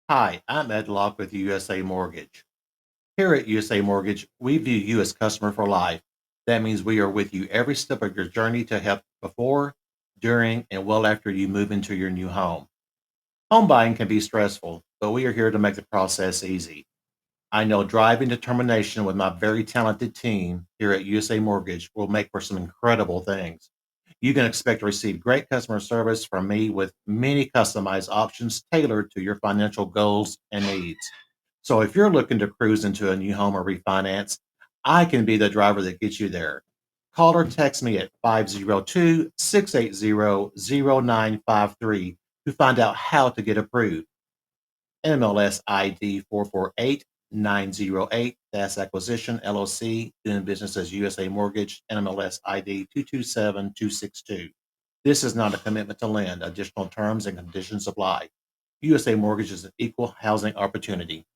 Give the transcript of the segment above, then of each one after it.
Hi, I'm Ed Locke with USA Mortgage. Here at USA Mortgage, we view you as customer for life. That means we are with you every step of your journey to help before, during, and well after you move into your new home. Home buying can be stressful, but we are here to make the process easy. I know drive and determination with my very talented team here at USA Mortgage will make for some incredible things. You can expect to receive great customer service from me with many customized options tailored to your financial goals and needs. So if you're looking to cruise into a new home or refinance, I can be the driver that gets you there. Call or text me at 502-680-0953 to find out how to get approved. NMLS ID 448908, that's Acquisition LLC, doing business as USA Mortgage, NMLS ID 227262. This is not a commitment to lend. Additional terms and conditions apply. USA Mortgage is an equal housing opportunity.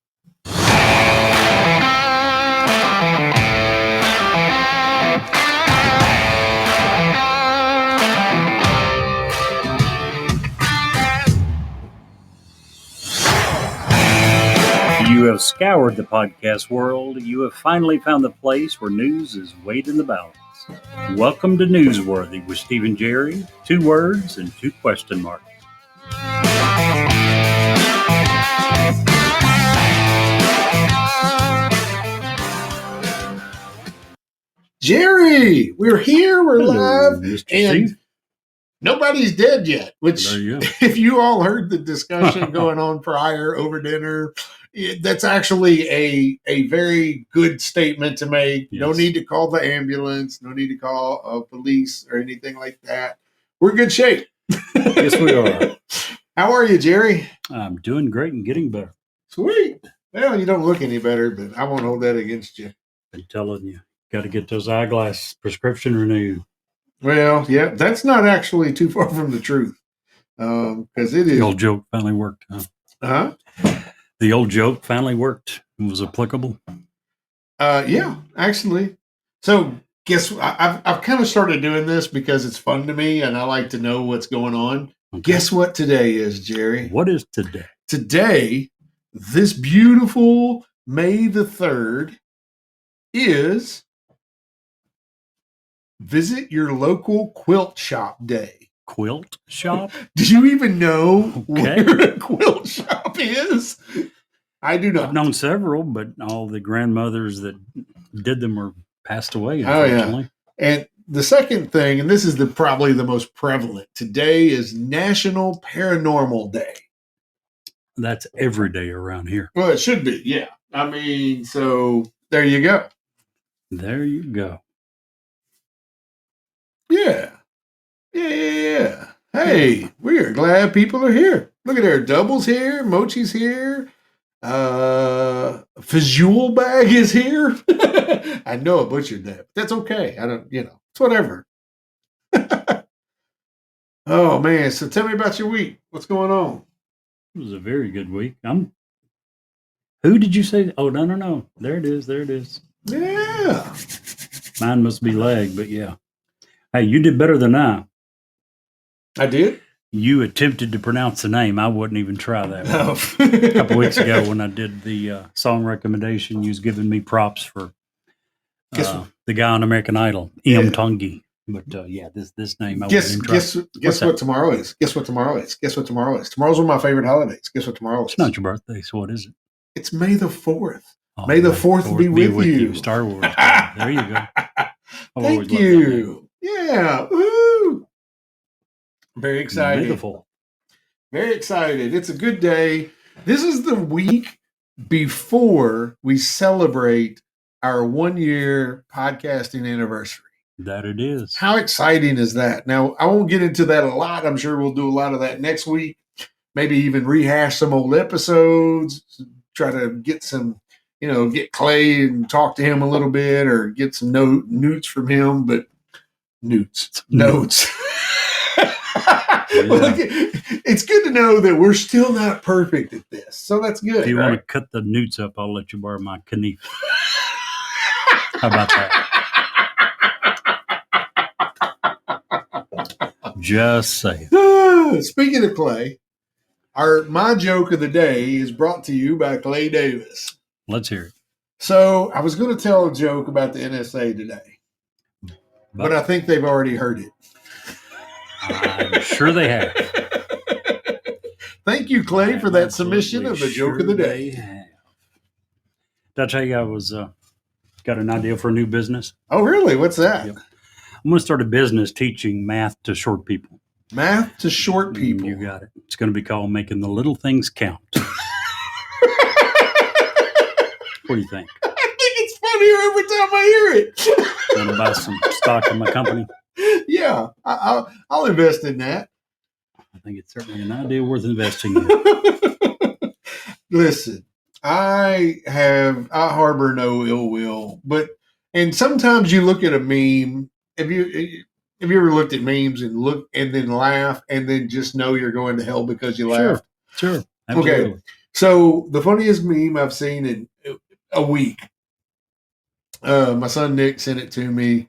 You have scoured the podcast world. You have finally found the place where news is weighed in the balance. Welcome to Newsworthy with Steve and Jerry. 2 words and 2 question marks. Jerry, we're here, we're Hello, live, Mr. and Steve. nobody's dead yet, which, There you go. if you all heard the discussion going on prior over dinner, that's actually a very good statement to make. No Yes. need to call the ambulance, no need to call police or anything like that. We're in good shape. Yes, we are. How are you, Jerry? I'm doing great and getting better. Sweet. Well, you don't look any better, but I won't hold that against you. I'm telling you, got to get those eyeglass prescription renewed. Well, yeah, that's not actually too far from the truth. Because it The is. old joke finally worked. Huh? The old joke finally worked. It was applicable. Yeah, actually. So guess I've kind of started doing this because it's fun to me and I like to know what's going on. Okay. Guess what today is, Jerry? What is today? Today, this beautiful May the 3rd is Visit Your Local Quilt Shop Day. Quilt shop? Do you even know Okay. where a quilt shop is? I do I've not. known several, but all the grandmothers that did them were passed away, Oh, yeah. unfortunately. And the second thing, and this is probably the most prevalent, today is National Paranormal Day. That's every day around here. Well, it should be, yeah. I mean, so there you go. There you go. Yeah. Yeah. Hey, we are glad people are here. Look at there. Double's here. Mochi's here. Fajul Bag is here. I know I butchered that, but that's okay. I don't, it's whatever. Oh, man. So tell me about your week. What's going on? It was a very good week. Who did you say? Oh, no. There it is. There it is. Yeah. Mine must be lag, but yeah. Hey, you did better than I. I did? You attempted to pronounce the name. I wouldn't even try that one. Oh. A couple weeks ago when I did the song recommendation, you was giving me props for the guy on American Idol, Yeah. Tongi. But yeah, this name I Guess wouldn't even try. guess what tomorrow is. Guess what tomorrow is. Guess what tomorrow is. Tomorrow's one of my favorite holidays. Guess what tomorrow is. It's not your birthday, so what is it? It's May the 4th. Oh, May the 4th be with you. Star Wars. There you go. Thank you. Yeah. Woo. Very excited. Beautiful. Very excited. It's a good day. This is the week before we celebrate our 1-year podcasting anniversary. That it is. How exciting is that? Now, I won't get into that a lot. I'm sure we'll do a lot of that next week. Maybe even rehash some old episodes, try to get some, get Clay and talk to him a little bit or get some notes from him, but notes. Well, it's good to know that we're still not perfect at this. So that's good. If you right? want to cut the newts up, I'll let you borrow my knife. How about that? Just saying. Speaking of Clay, My joke of the day is brought to you by Clay Davis. Let's hear it. So I was going to tell a joke about the NSA today, but I think they've already heard it. I'm sure they have. Thank you, Clay, for that submission of the joke of the day. They have. Did I tell you I was got an idea for a new business? Oh, really? What's that? Yep. I'm going to start a business teaching math to short people. Math to short people. You got it. It's going to be called Making the Little Things Count. What do you think? I think it's funnier every time I hear it. Want to buy some stock in my company? Yeah, I'll invest in that. I think it's certainly an idea worth investing in. Listen, I harbor no ill will, and sometimes you look at a meme. Have you ever looked at memes and then laugh and then just know you're going to hell because you laughed? Sure. Absolutely. Okay. So the funniest meme I've seen in a week. My son Nick sent it to me.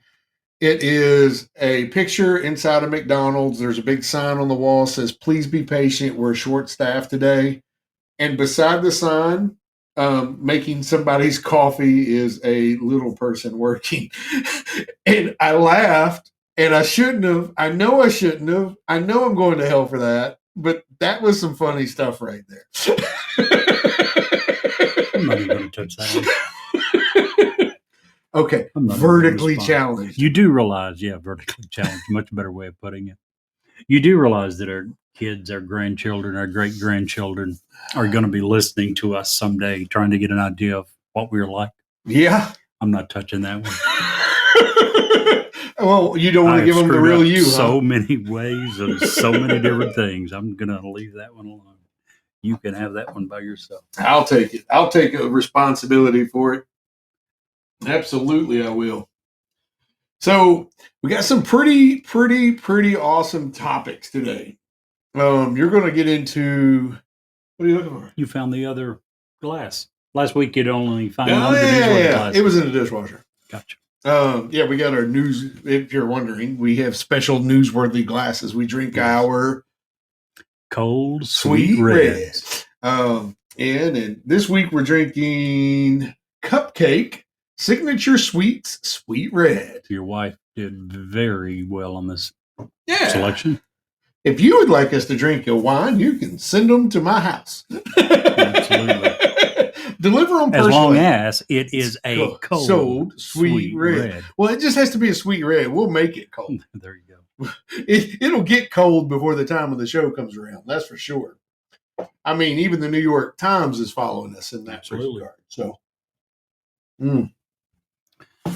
It is a picture inside a McDonald's. There's a big sign on the wall that says, "Please be patient. We're short-staffed today." And beside the sign, making somebody's coffee is a little person working. And I laughed, and I shouldn't have. I know I shouldn't have. I know I'm going to hell for that. But that was some funny stuff right there. I'm not even going to touch that one. Okay, vertically challenged. You do realize, vertically challenged, much better way of putting it. You do realize that our kids, our grandchildren, our great-grandchildren are going to be listening to us someday, trying to get an idea of what we're like. Yeah. I'm not touching that one. Well, you don't want to give them the real you, so many ways and so many different things. I'm going to leave that one alone. You can have that one by yourself. I'll take it. I'll take a responsibility for it. Absolutely, I will. So we got some pretty awesome topics today. You're going to get into, what are you looking for? You found the other glass. Last week you'd only found one. Yeah. It was in the dishwasher. Gotcha. We got our news. If you're wondering, we have special newsworthy glasses. We drink our cold sweet red. And this week we're drinking Cupcake Signature Sweets Sweet Red. Your wife did very well on this selection. If you would like us to drink your wine, you can send them to my house. Absolutely. Deliver them personally. As long as it is a cold sweet red. Well, it just has to be a sweet red. We'll make it cold. There you go. It'll get cold before the time of the show comes around. That's for sure. I mean, even the New York Times is following us in that regard. So,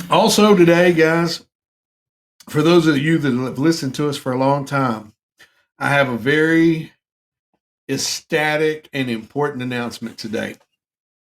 Also today, guys, for those of you that have listened to us for a long time, I have a very ecstatic and important announcement today.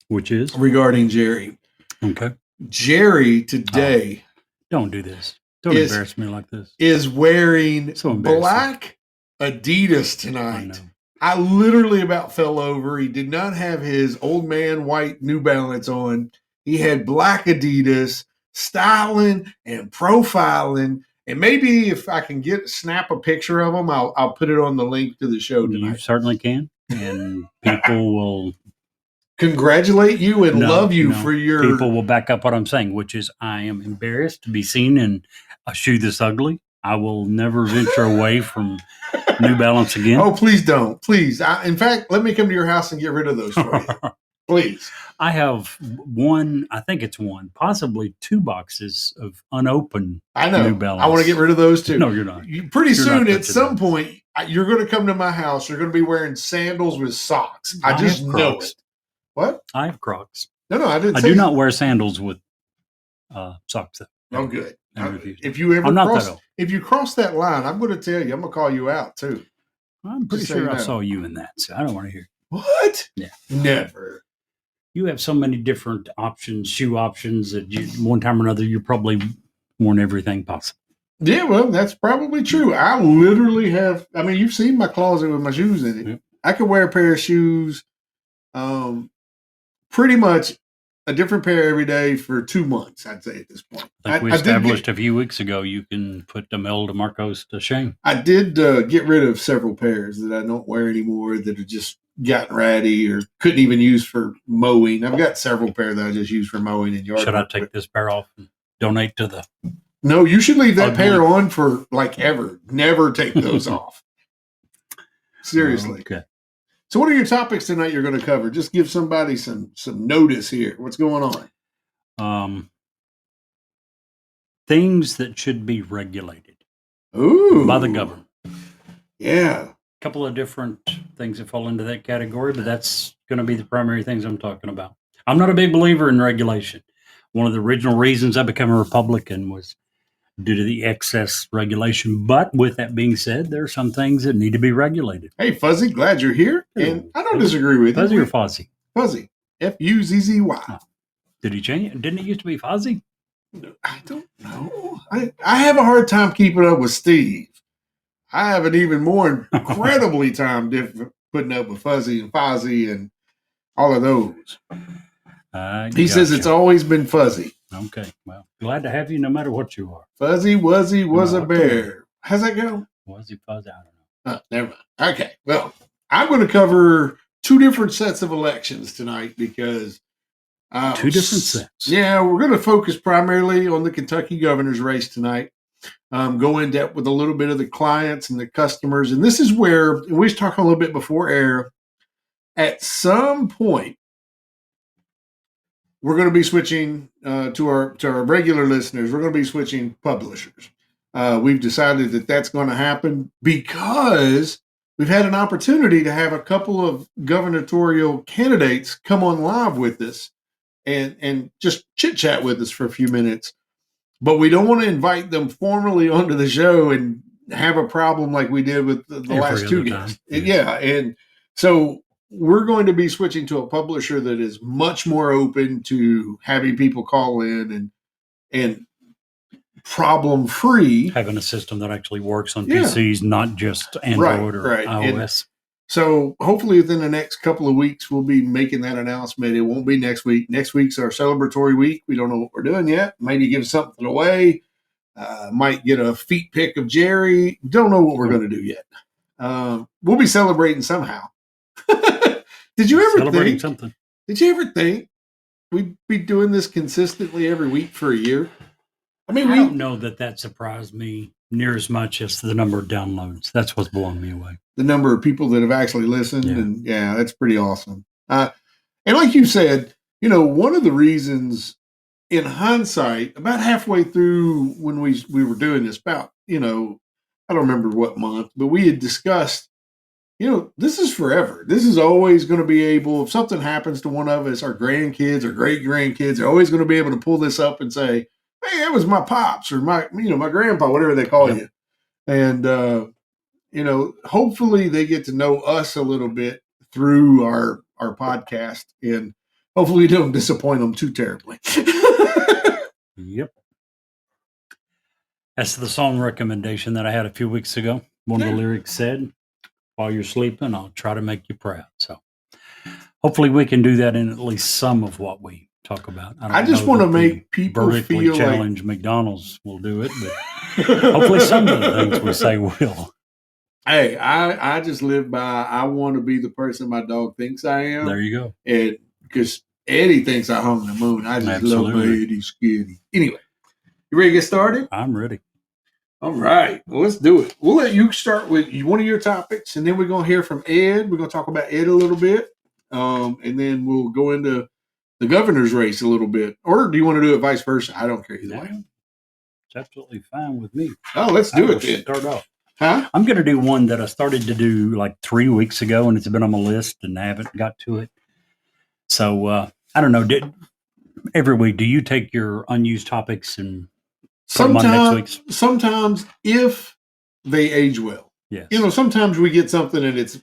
Which is? Regarding Jerry. Okay. Jerry today. Don't do this. Don't embarrass me like this. Is wearing black Adidas tonight. I literally about fell over. He did not have his old man white New Balance on. He had black Adidas, styling and profiling. And maybe if I can snap a picture of him, I'll put it on the link to the show tonight. You certainly can. And people will congratulate you and love you for your... People will back up what I'm saying, which is I am embarrassed to be seen in a shoe this ugly. I will never venture away from New Balance again. Oh, please don't. Please. In fact, let me come to your house and get rid of those for you. Please. I have one, I think it's one, possibly two boxes of unopened New Balance. I want to get rid of those too. No, you're not. Pretty soon, at some point, you're going to come to my house. You're going to be wearing sandals with socks. I just know it. What? I have Crocs. No, I didn't. I do not wear sandals with socks. Oh, good. If you cross that line, I'm going to tell you. I'm going to call you out too. I'm pretty sure I saw you in that. So I don't want to hear. What? Yeah. Never. You have so many different options, shoe options that one time or another you're probably worn everything possible. Yeah, well, that's probably true. I literally have. I mean, you've seen my closet with my shoes in it. Yep. I could wear a pair of shoes. Pretty much a different pair every day for 2 months, I'd say at this point. I think we established a few weeks ago you can put the Mel DeMarcos to shame. I did get rid of several pairs that I don't wear anymore that have just gotten ratty or couldn't even use for mowing. I've got several pairs that I just use for mowing and yard. Should I take this pair off and donate to the... No, you should leave that pair on for like ever. Never take those off. Seriously. Okay. So what are your topics tonight you're going to cover? Just give somebody some notice here. What's going on? Things that should be regulated. Ooh. By the government. Yeah. A couple of different things that fall into that category, but that's going to be the primary things I'm talking about. I'm not a big believer in regulation. One of the original reasons I became a Republican was due to the excess regulation. But with that being said, there are some things that need to be regulated. Hey, Fuzzy, glad you're here. And I don't disagree with you. Fuzzy or Fuzzy? Fuzzy. F-U-Z-Z-Y. Oh. Did he change it? Didn't it used to be Fuzzy? I don't know. I have a hard time keeping up with Steve. I have an even more incredibly time putting up with Fuzzy and Fozzie and all of those. He says it's always been Fuzzy. Okay. Well, glad to have you no matter what you are. Fuzzy Wuzzy was a bear. How's that go? Wuzzy Fuzzy, I don't know. Oh, never mind. Okay. Well, I'm going to cover two different sets of elections tonight because... two different sets. Yeah, we're going to focus primarily on the Kentucky governor's race tonight. Go in depth with a little bit of the clients and the customers. And this is where, we was talking a little bit before air, at some point, we're going to be switching to our regular listeners. We're going to be switching publishers. We've decided that that's going to happen because we've had an opportunity to have a couple of gubernatorial candidates come on live with us and just chit chat with us for a few minutes. But we don't want to invite them formally onto the show and have a problem like we did with the last two guests. Yeah. And so we're going to be switching to a publisher that is much more open to having people call in and problem free. Having a system that actually works on PCs, not just Android or iOS. And so hopefully within the next couple of weeks, we'll be making that announcement. It won't be next week. Next week's our celebratory week. We don't know what we're doing yet. Maybe give something away. Might get a feet pick of Jerry. Don't know what we're going to do yet. We'll be celebrating somehow. Did you ever think we'd be doing this consistently every week for a year? I mean, I don't know that surprised me near as much as the number of downloads. That's what's blowing me away. The number of people that have actually listened. And that's pretty awesome. And like you said, one of the reasons in hindsight, about halfway through when we were doing this, about, I don't remember what month, but we had discussed, this is forever. This is always going to be able, if something happens to one of us, our grandkids or great grandkids are always going to be able to pull this up and say, hey, that was my pops or my grandpa, whatever they call you. And, hopefully they get to know us a little bit through our podcast, and hopefully we don't disappoint them too terribly. Yep. That's the song recommendation that I had a few weeks ago. One of the lyrics said, while you're sleeping, I'll try to make you proud. So hopefully we can do that in at least some of what we talk about. I just want to make people feel challenge like McDonald's will do it, but hopefully some of the things we say will. Hey, I just live by, I want to be the person my dog thinks I am. There you go. And because Eddie thinks I hung the moon. I just love my Eddie Skitty. Anyway, you ready to get started? I'm ready. All right. Well, let's do it. We'll let you start with one of your topics, and then we're going to hear from Ed. We're going to talk about Ed a little bit, and then we'll go into the governor's race a little bit. Or do you want to do it vice versa? I don't care either way. It's absolutely fine with me. Oh, let's do it then. Start off. Huh? I'm going to do one that I started to do like 3 weeks ago, and it's been on my list, and I haven't got to it. So I don't know. Every week, do you take your unused topics and put them on next week's? Sometimes, if they age well. Yes. Sometimes we get something and it's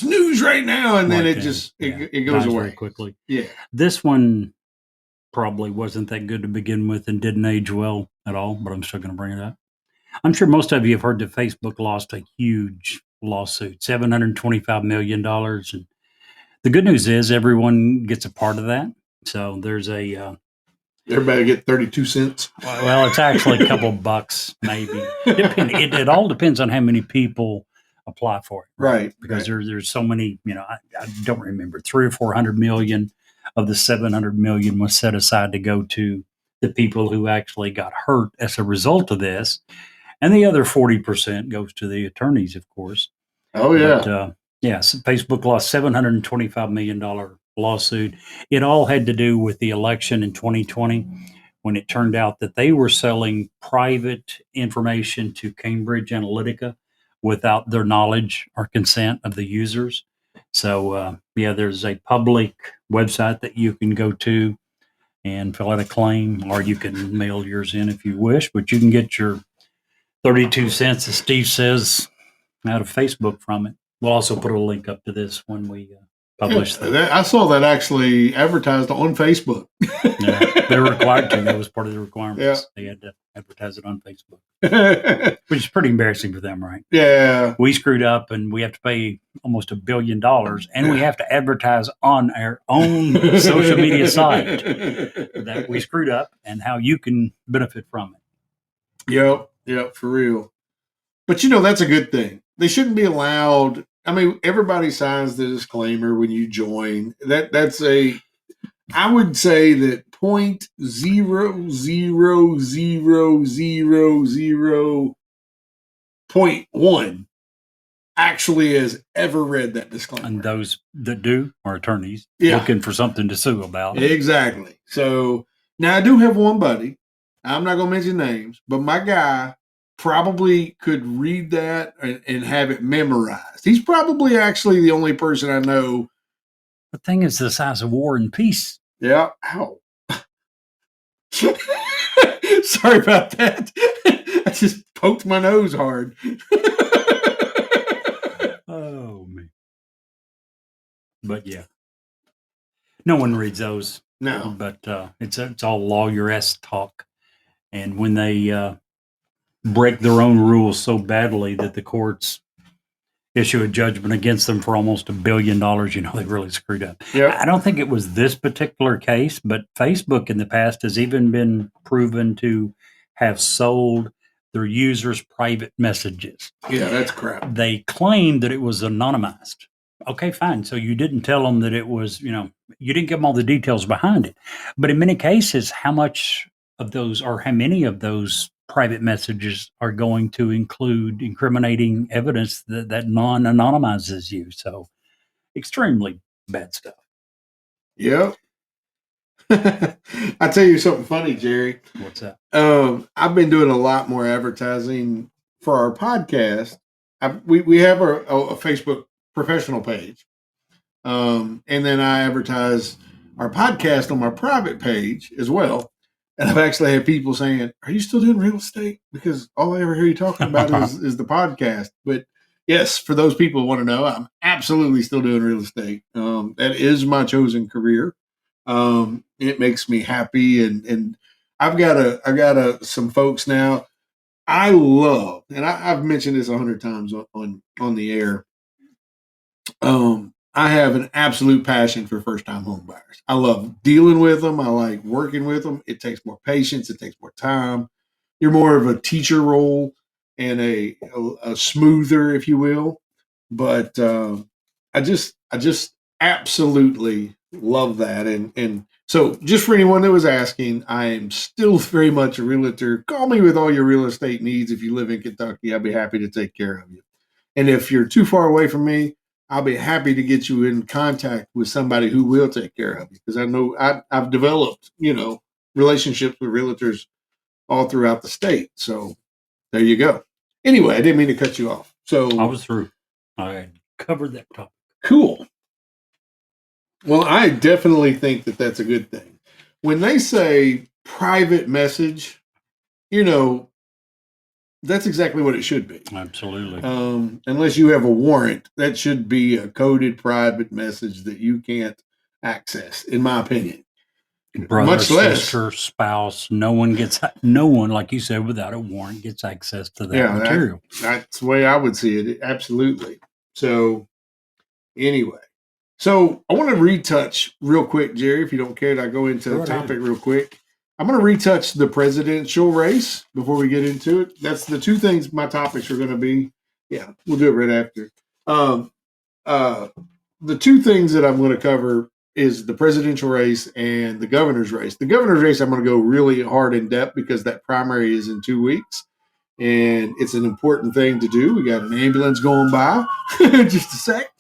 news right now, and then it just it goes away very quickly. Yeah. This one probably wasn't that good to begin with and didn't age well at all, but I'm still going to bring it up. I'm sure most of you have heard that Facebook lost a huge lawsuit, $725 million. And the good news is everyone gets a part of that. So there's Everybody get 32 cents. well, it's actually a couple bucks, maybe. It all depends on how many people apply for it, Right. Because right. there's so many. I don't remember 300 or 400 million of the 700 million was set aside to go to the people who actually got hurt as a result of this, and the other 40% goes to the attorneys, of course. Oh, yeah. But yes, Facebook lost $725 million lawsuit. It all had to do with the election in 2020 when it turned out that they were selling private information to Cambridge Analytica without their knowledge or consent of the users. So, yeah, there's a public website that you can go to and fill out a claim, or you can mail yours in if you wish, but you can get your 32 cents, as Steve says, out of Facebook from it. We'll also put a link up to this when we publish I saw that actually advertised on Facebook. Yeah, they were required to. That was part of the requirements. Yeah. They had to advertise it on Facebook, which is pretty embarrassing for them, right? Yeah. We screwed up and we have to pay almost $1 billion, and we have to advertise on our own social media site that we screwed up and how you can benefit from it. Yep, for real. But that's a good thing. They shouldn't be allowed. I mean, everybody signs the disclaimer when you join. I would say that 0.00000.1 actually has ever read that disclaimer. And those that do are attorneys Yeah. looking for something to sue about. Exactly. So now I do have one buddy. I'm not going to mention names, but my guy probably could read that and have it memorized. He's probably actually the only person I know. The thing is the size of War and Peace. Yeah. Ow. Sorry about that. I just poked my nose hard. Oh, man. But yeah. No one reads those. No. But it's all lawyer-esque talk. And when they break their own rules so badly that the courts issue a judgment against them for almost $1 billion, they really screwed up. Yep. I don't think it was this particular case, but Facebook in the past has even been proven to have sold their users' private messages. Yeah, that's crap. They claimed that it was anonymized. Okay, fine. So you didn't tell them that it was, you didn't give them all the details behind it. But in many cases, how much of those or how many of those private messages are going to include incriminating evidence that non-anonymizes you? So extremely bad stuff. Yep. I'll tell you something funny, Jerry. What's that? I've been doing a lot more advertising for our podcast. We have a Facebook professional page. And then I advertise our podcast on my private page as well. And I've actually had people saying, "Are you still doing real estate?" Because all I ever hear you talking about is the podcast. But yes, for those people who want to know, I'm absolutely still doing real estate. That is my chosen career. It makes me happy, and I've got some folks now. I love, and I've mentioned this 100 times on the air. I have an absolute passion for first-time home buyers. I love dealing with them. I like working with them. It takes more patience. It takes more time. You're more of a teacher role and a smoother, if you will. But I just absolutely love that. And so just for anyone that was asking, I am still very much a realtor. Call me with all your real estate needs. If you live in Kentucky, I'll be happy to take care of you. And if you're too far away from me, I'll be happy to get you in contact with somebody who will take care of you, because I know I've developed, relationships with realtors all throughout the state. So there you go. Anyway, I didn't mean to cut you off. So I was through. I had covered that topic. Cool. Well, I definitely think that that's a good thing. When they say private message, that's exactly what it should be. Absolutely. Unless you have a warrant, that should be a coded private message that you can't access, in my opinion. Brother, Much less sister, spouse, no one, like you said, without a warrant gets access to that material. That's the way I would see it. Absolutely. So anyway, So I want to retouch real quick, Jerry, if you don't care, I go into the topic real quick. I'm going to retouch the presidential race before we get into it. That's the two things my topics are going to be. Yeah, we'll do it right after. Um, the two things that I'm going to cover is the presidential race and the governor's race. The governor's race, I'm going to go really hard in depth because that primary is in 2 weeks. And it's an important thing to do. We got an ambulance going by. Just a sec.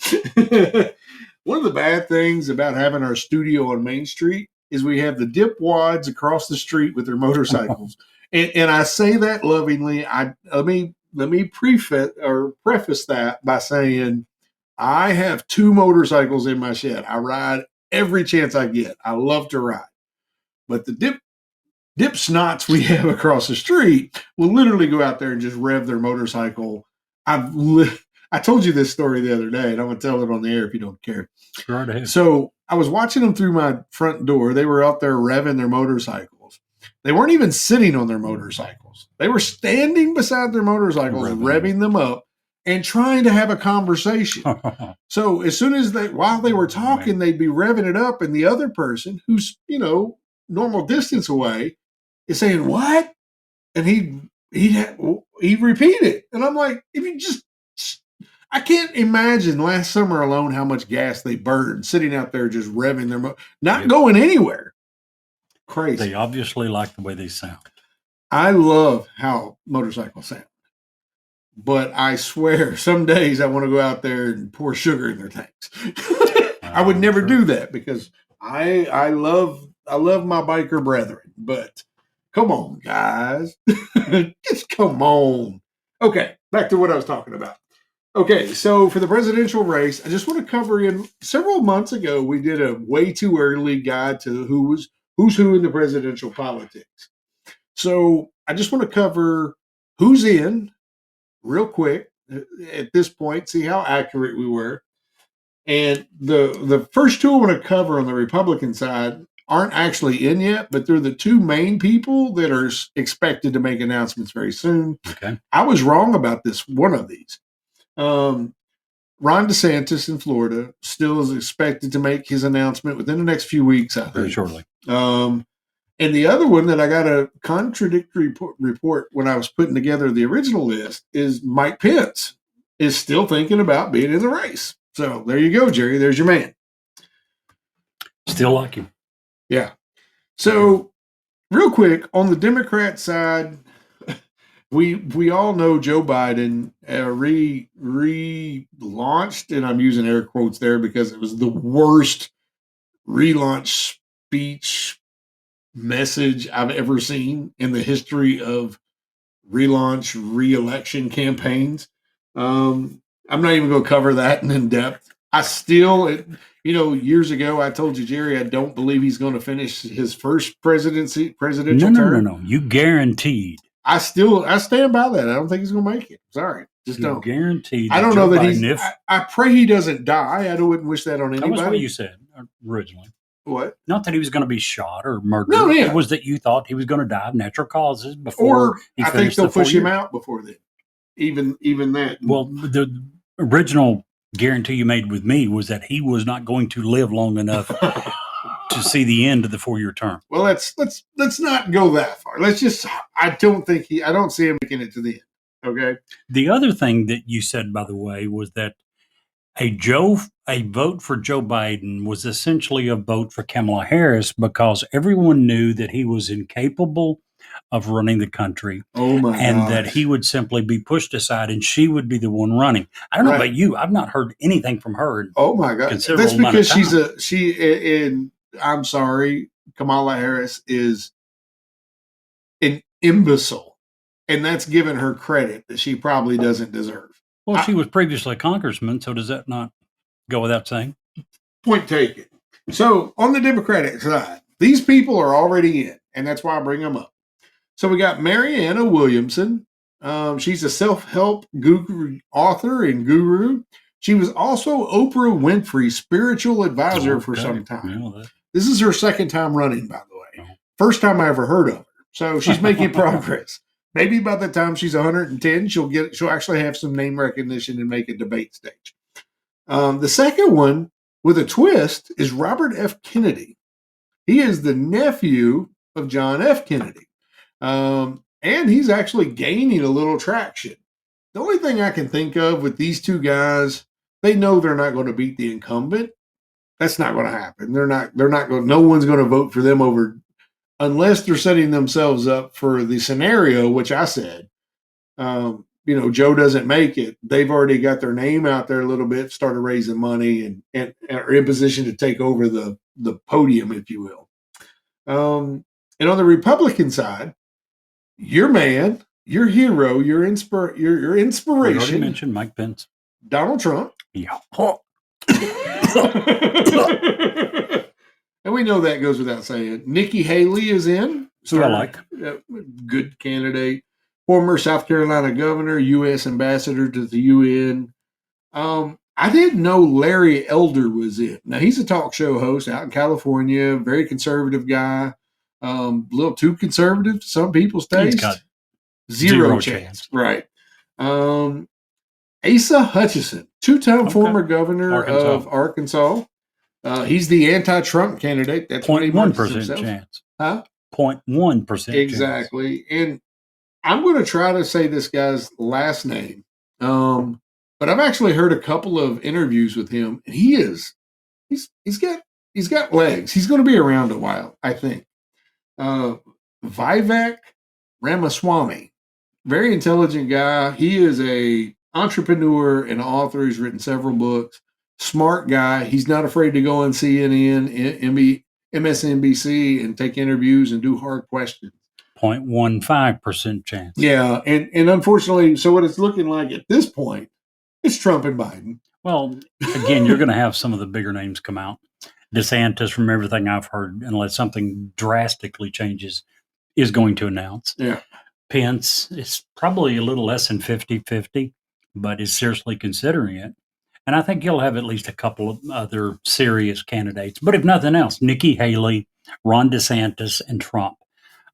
One of the bad things about having our studio on Main Street is we have the dipwads across the street with their motorcycles. And I say that lovingly. Let me preface that by saying I have 2 motorcycles in my shed. I ride every chance I get. I love to ride. But the dip snots we have across the street will literally go out there and just rev their motorcycle. I told you this story the other day, and I'm going to tell it on the air if you don't care. Right ahead. So I was watching them through my front door. They were out there revving their motorcycles. They weren't even sitting on their motorcycles. They were standing beside their motorcycles, revving them up and trying to have a conversation. So as soon as while they were talking, they'd be revving it up, and the other person who's, normal distance away is saying, "What?" And he'd repeat it. And I'm like, if you just, I can't imagine last summer alone how much gas they burned sitting out there just revving their not going anywhere. Crazy. They obviously like the way they sound. I love how motorcycles sound. But I swear, some days I want to go out there and pour sugar in their tanks. I would never do that because I love my biker brethren. But come on, guys. Just come on. Okay, back to what I was talking about. Okay, so for the presidential race, I just want to cover in several months ago, we did a way too early guide to who's who in the presidential politics. So I just want to cover who's in real quick at this point, see how accurate we were. And the first two I want to cover on the Republican side aren't actually in yet, but they're the two main people that are expected to make announcements very soon. Okay. I was wrong about this, one of these. Ron DeSantis in Florida still is expected to make his announcement within the next few weeks, I think. Very shortly. And the other one that I got a contradictory report when I was putting together the original list is Mike Pence is still thinking about being in the race. So there you go, Jerry. There's your man. Still like him. Yeah. So real quick, on the Democrat side, we all know Joe Biden relaunched, and I'm using air quotes there because it was the worst relaunch speech message I've ever seen in the history of relaunch re-election campaigns. I'm not even going to cover that in depth. I still, years ago I told you, Jerry, I don't believe he's going to finish his first presidential term. No. You guaranteed. I stand by that. I don't think he's going to make it. Sorry, just don't. Guaranteed. I don't know that he's. I pray he doesn't die. I wouldn't wish that on anybody. That was what you said originally. What? Not that he was going to be shot or murdered. No, yeah. It was that you thought he was going to die of natural causes before he I think they'll push him out before then. Even that. Well, the original guarantee you made with me was that he was not going to live long enough to see the end of the 4-year term. Well, let's not go that far. I don't see him making it to the end. Okay. The other thing that you said, by the way, was that a vote for Joe Biden was essentially a vote for Kamala Harris because everyone knew that he was incapable of running the country. Oh my and gosh. That he would simply be pushed aside and she would be the one running. I don't know about you. I've not heard anything from her. Oh my God. That's because I'm sorry, Kamala Harris is an imbecile. And that's given her credit that she probably doesn't deserve. Well, she was previously a congressman, so does that not go without saying? Point taken. So on the Democratic side, these people are already in, and that's why I bring them up. So we got Marianna Williamson. She's a self-help author and guru. She was also Oprah Winfrey's spiritual advisor for some time. This is her second time running, by the way. First time I ever heard of her. So she's making progress. Maybe by the time she's 110, she'll actually have some name recognition and make a debate stage. The second one with a twist, is Robert F. Kennedy. He is the nephew of John F. Kennedy. And he's actually gaining a little traction. The only thing I can think of with these two guys, they know they're not going to beat the incumbent. That's not going to happen. They're not going, no one's going to vote for them over, unless they're setting themselves up for the scenario, which I said, Joe doesn't make it. They've already got their name out there a little bit, started raising money and are in position to take over the podium, if you will. And on the Republican side, your man, your hero, your inspiration. We already mentioned Mike Pence. Donald Trump. Yeah. And we know that goes without saying. Nikki Haley is in. So I like. Good candidate. Former South Carolina governor, U.S. ambassador to the UN. I didn't know Larry Elder was in. Now, he's a talk show host out in California, very conservative guy. A little too conservative to some people's taste. He's got zero chance. Right. Asa Hutchinson, two-time former governor of Arkansas. He's the anti-Trump candidate. That's 0.1% chance. Huh? 0.1% exactly. And I'm going to try to say this guy's last name. But I've actually heard a couple of interviews with him, and he's got legs. He's going to be around a while, I think. Vivek Ramaswamy, very intelligent guy. He is a entrepreneur and author. He's written several books. Smart guy. He's not afraid to go on CNN, MSNBC, and take interviews and do hard questions. 0.15% chance. Yeah, and unfortunately, so what it's looking like at this point, it's Trump and Biden. Well, again, you're going to have some of the bigger names come out. DeSantis, from everything I've heard, unless something drastically changes, is going to announce. Yeah. Pence is probably a little less than 50-50, but is seriously considering it. And I think you'll have at least a couple of other serious candidates. But if nothing else, Nikki Haley, Ron DeSantis, and Trump.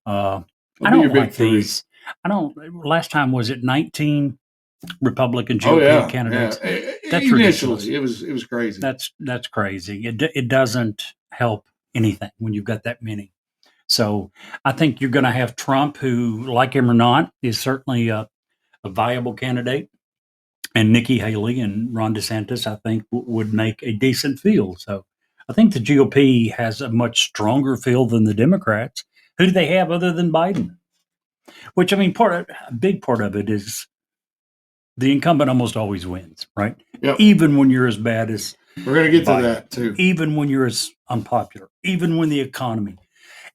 I don't like these. Last time, was it 19 Republican GOP candidates? Yeah. That's ridiculous. ridiculous. It was crazy. That's crazy. It doesn't help anything when you've got that many. So I think you're going to have Trump, who, like him or not, is certainly a viable candidate. And Nikki Haley and Ron DeSantis, I think, would make a decent field. So I think the GOP has a much stronger field than the Democrats. Who do they have other than Biden? Which, I mean, a big part of it is the incumbent almost always wins, right? Yep. Even when you're as bad as we're going to get Biden, to that too. Even when you're as unpopular, even when the economy,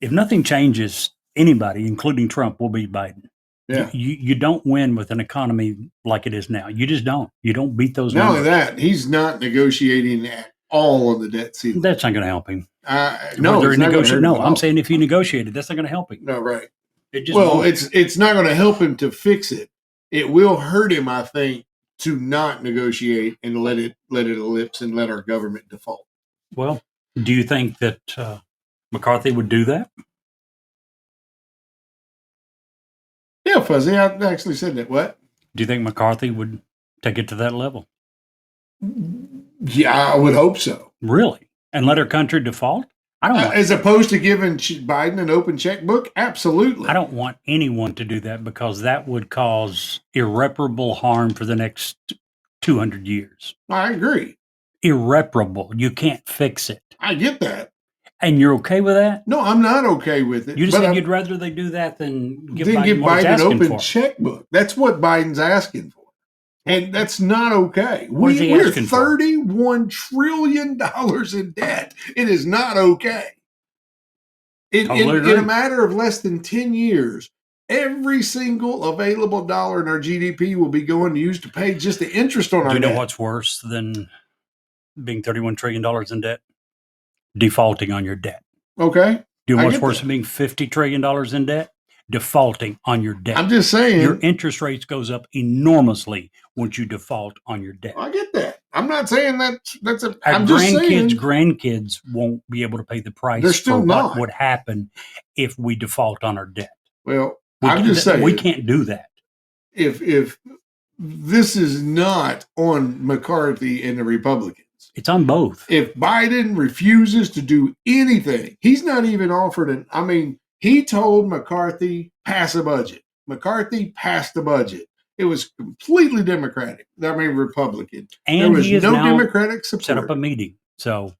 if nothing changes, anybody, including Trump, will beat Biden. Yeah. You don't win with an economy like it is now. You just don't. You don't beat those numbers. Not only that, he's not negotiating at all on the debt ceiling. That's not going to help him. No, I'm saying if he negotiated, that's not going to help him. No, right. It just won't. It's not going to help him to fix it. It will hurt him, I think, to not negotiate and let it ellipse and let our government default. Well, do you think that McCarthy would do that? Yeah, Fuzzy, I actually said that. What? Do you think McCarthy would take it to that level? Yeah, I would hope so. Really? And let our country default? I don't want as opposed to giving Biden an open checkbook? Absolutely. I don't want anyone to do that, because that would cause irreparable harm for the next 200 years. I agree. Irreparable. You can't fix it. I get that. And you're okay with that? No, I'm not okay with it. You just said you'd rather they do that than give Biden an open checkbook. That's what Biden's asking for. And that's not okay. We're $31 trillion in debt. It is not okay. In a matter of less than 10 years, every single available dollar in our GDP will be going to use to pay just the interest on our debt. Do you know what's worse than being $31 trillion in debt? Defaulting on your debt. Okay. Do you know what's worse than being $50 trillion in debt? Defaulting on your debt. I'm just saying. Your interest rates goes up enormously once you default on your debt. I get that. I'm not saying that's a. Our grandkids won't be able to pay the price. They're still what would happen if we default on our debt. Well, I'm just saying we can't do that. If this is not on McCarthy and the Republicans, questions. It's on both. If Biden refuses to do anything, he's not even offered he told McCarthy, pass a budget. McCarthy passed the budget. It was completely Democratic. Republican. And there was he is no now Democratic support. Set up a meeting. So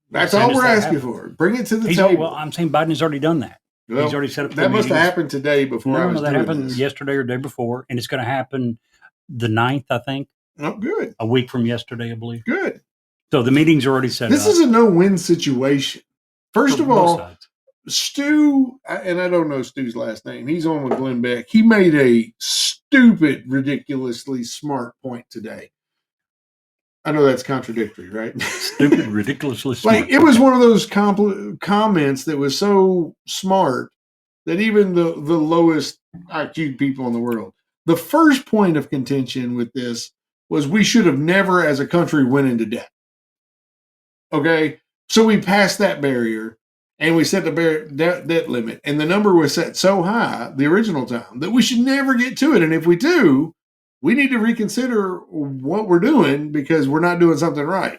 that's all we're asking for. Bring it to the table. Well, I'm saying Biden's already done that. Well, he's already set up. That must have happened today before I was doing that happened this. yesterday or day before, and it's going to happen the 9th, I think. Oh, good. A week from yesterday, I believe. Good. So the meeting's already set up. This is a no-win situation. First of all, Stu, and I don't know Stu's last name. He's on with Glenn Beck. He made a stupid, ridiculously smart point today. I know that's contradictory, right? Stupid, ridiculously smart. It was one of those comments that was so smart that even the lowest IQ people in the world. The first point of contention with this was we should have never, as a country, went into debt. Okay? So we passed that barrier, and we set the debt limit, and the number was set so high the original time that we should never get to it. And if we do, we need to reconsider what we're doing because we're not doing something right.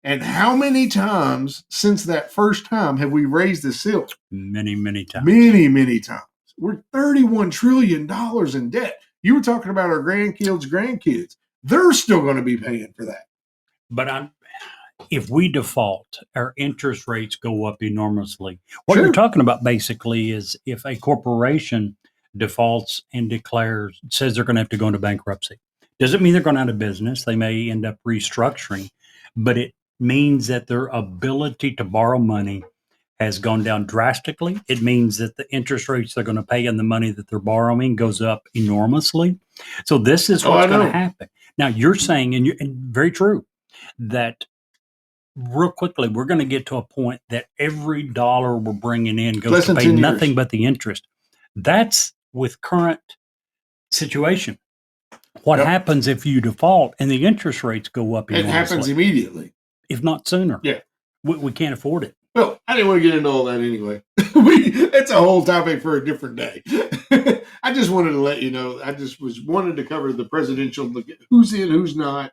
And how many times since that first time have we raised the ceiling? Many, many times. Many, many times. We're $31 trillion in debt. You were talking about our grandkids. They're still going to be paying for that. But if we default, our interest rates go up enormously. What you're talking about basically is if a corporation defaults and says they're going to have to go into bankruptcy. Doesn't mean they're going out of business. They may end up restructuring, but it means that their ability to borrow money has gone down drastically. It means that the interest rates they're going to pay and the money that they're borrowing goes up enormously. So this is what's going to happen. Now you're saying, and very true, that real quickly we're going to get to a point that every dollar we're bringing in goes to pay nothing but the interest. That's with current situation. What happens if you default and the interest rates go up enormously? It happens immediately. If not sooner. Yeah. We can't afford it. Well, I didn't want to get into all that anyway. It's a whole topic for a different day. I just wanted to let you know, I just wanted to cover the presidential, who's in, who's not.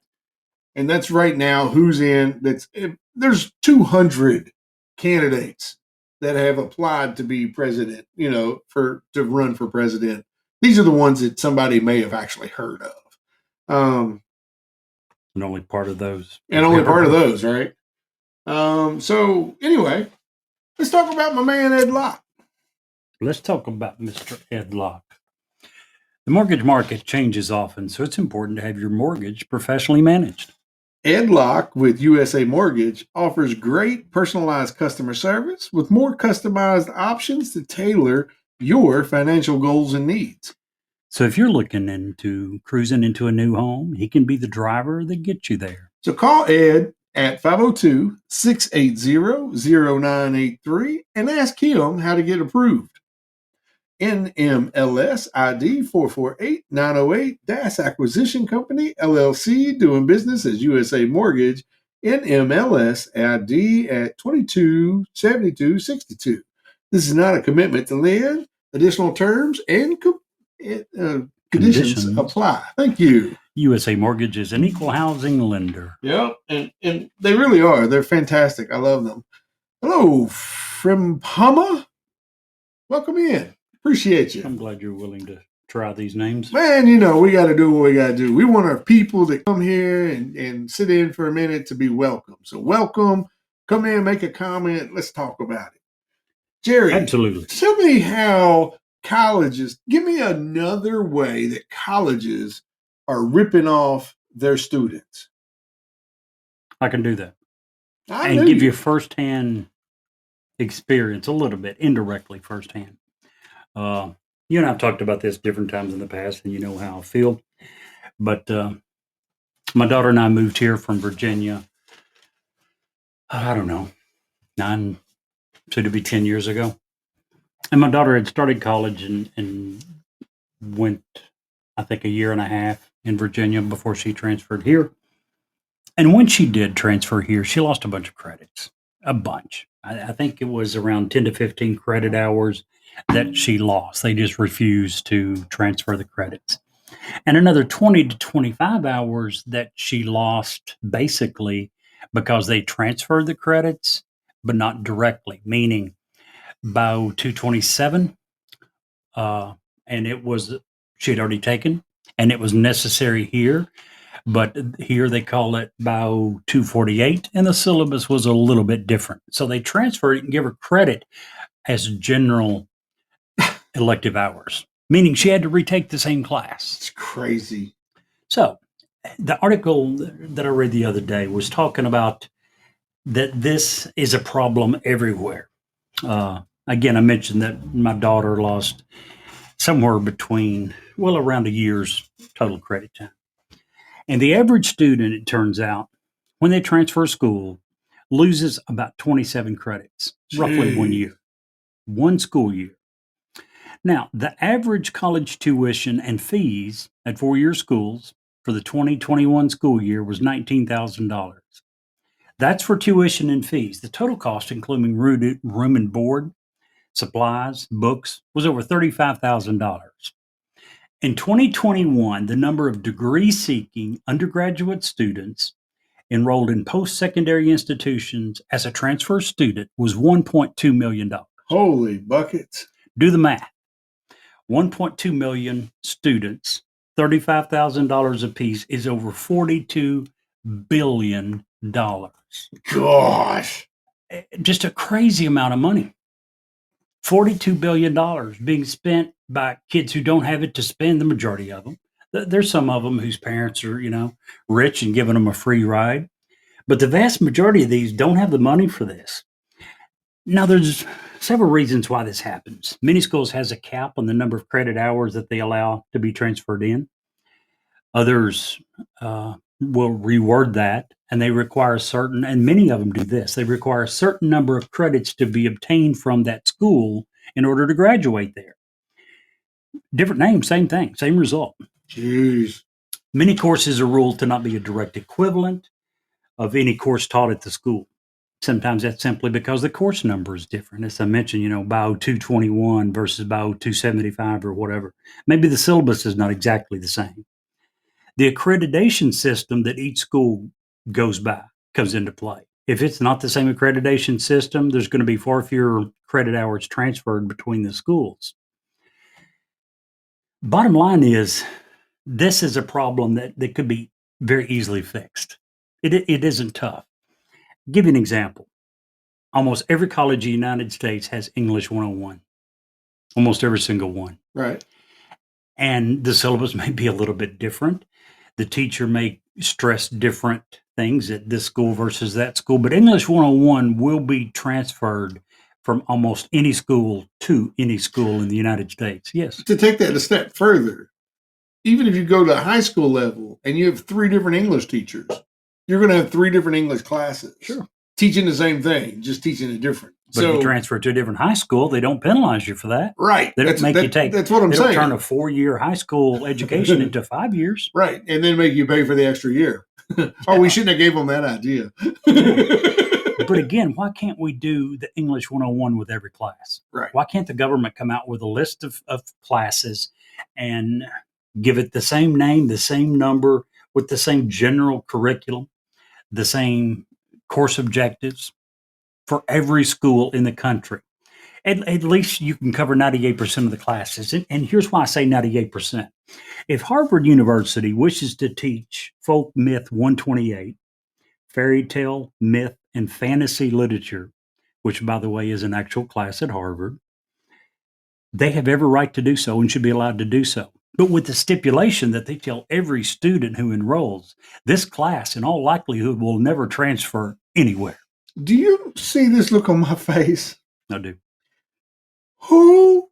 And that's right now who's in. There's 200 candidates that have applied to be president, to run for president. These are the ones that somebody may have actually heard of. And only part of those. Right? So anyway, let's talk about my man, Ed Locke. Let's talk about Mr. Ed Locke. The mortgage market changes often, so it's important to have your mortgage professionally managed. Ed Locke with USA Mortgage offers great personalized customer service with more customized options to tailor your financial goals and needs. So if you're looking into cruising into a new home, he can be the driver that gets you there. So call Ed at 502-680-0983 and ask him how to get approved. NMLS ID 448908 DAS Acquisition Company, LLC, doing business as USA Mortgage, NMLS ID at 227262. This is not a commitment to lend. Additional terms and conditions apply. Thank you. USA Mortgage is an equal housing lender. Yeah, and they really are. They're fantastic. I love them. Hello, Frimpama. Welcome in. Appreciate you. I'm glad you're willing to try these names. Man, we got to do what we got to do. We want our people to come here and sit in for a minute to be welcome. So welcome. Come in, make a comment. Let's talk about it. Jerry. Absolutely. Tell me how colleges, give me another way that colleges are ripping off their students. I can do that. And give you firsthand experience, a little bit, indirectly firsthand. You and I have talked about this different times in the past, and you know how I feel. But my daughter and I moved here from Virginia, I don't know, 9, soon to be 10 years ago. And my daughter had started college and went, I think, a year and a half in Virginia before she transferred here. And when she did transfer here, she lost a bunch of credits, a bunch. I think it was around 10 to 15 credit hours that she lost. They just refused to transfer the credits. And another 20 to 25 hours that she lost basically because they transferred the credits, but not directly, meaning Bio 227, and it was, she had already taken, and it was necessary here. But here they call it Bio 248, and the syllabus was a little bit different. So they transferred it and give her credit as general elective hours, meaning she had to retake the same class. It's crazy. So the article that I read the other day was talking about that this is a problem everywhere. Again, I mentioned that my daughter lost somewhere between, well, around a year's total credit time. And the average student, it turns out, when they transfer school, loses about 27 credits, roughly 1 year, one school year. Now, the average college tuition and fees at four-year schools for the 2021 school year was $19,000. That's for tuition and fees. The total cost, including room and board, supplies, books, was over $35,000. In 2021, the number of degree-seeking undergraduate students enrolled in post-secondary institutions as a transfer student was $1.2 million. Holy buckets. Do the math. 1.2 million students, $35,000 apiece is over $42 billion. Gosh. Just a crazy amount of money. $42 billion being spent by kids who don't have it to spend, the majority of them. There's some of them whose parents are, rich and giving them a free ride. But the vast majority of these don't have the money for this. Now, there's several reasons why this happens. Many schools has a cap on the number of credit hours that they allow to be transferred in. Others will reword that, and they require certain, and many of them do this, they require a certain number of credits to be obtained from that school in order to graduate there. Different name, same thing, same result. Jeez. Many courses are ruled to not be a direct equivalent of any course taught at the school. Sometimes that's simply because the course number is different. As I mentioned, Bio 221 versus Bio 275 or whatever. Maybe the syllabus is not exactly the same. The accreditation system that each school goes by comes into play. If it's not the same accreditation system, there's going to be far fewer credit hours transferred between the schools. Bottom line is, this is a problem that could be very easily fixed. It isn't tough. Give you an example. Almost every college in the United States has English 101. Almost every single one. Right. And the syllabus may be a little bit different. The teacher may stress different things at this school versus that school, but English 101 will be transferred from almost any school to any school in the United States. Yes. To take that a step further, even if you go to high school level and you have three different English teachers, you're going to have three different English classes. Sure. Teaching the same thing, just teaching it different. But if you transfer to a different high school, they don't penalize you for that. Right. They don't make you take. That's what I'm they saying. They don't turn a 4-year high school education into 5 years. Right. And then make you pay for the extra year. We shouldn't have gave them that idea. But again, why can't we do the English 101 with every class? Right. Why can't the government come out with a list of classes and give it the same name, the same number, with the same general curriculum, the same course objectives for every school in the country? At least you can cover 98% of the classes. And here's why I say 98%. If Harvard University wishes to teach folk myth 128, fairy tale, myth, and fantasy literature, which, by the way, is an actual class at Harvard, they have every right to do so and should be allowed to do so. But with the stipulation that they tell every student who enrolls, this class, in all likelihood, will never transfer anywhere. Do you see this look on my face? I do. Who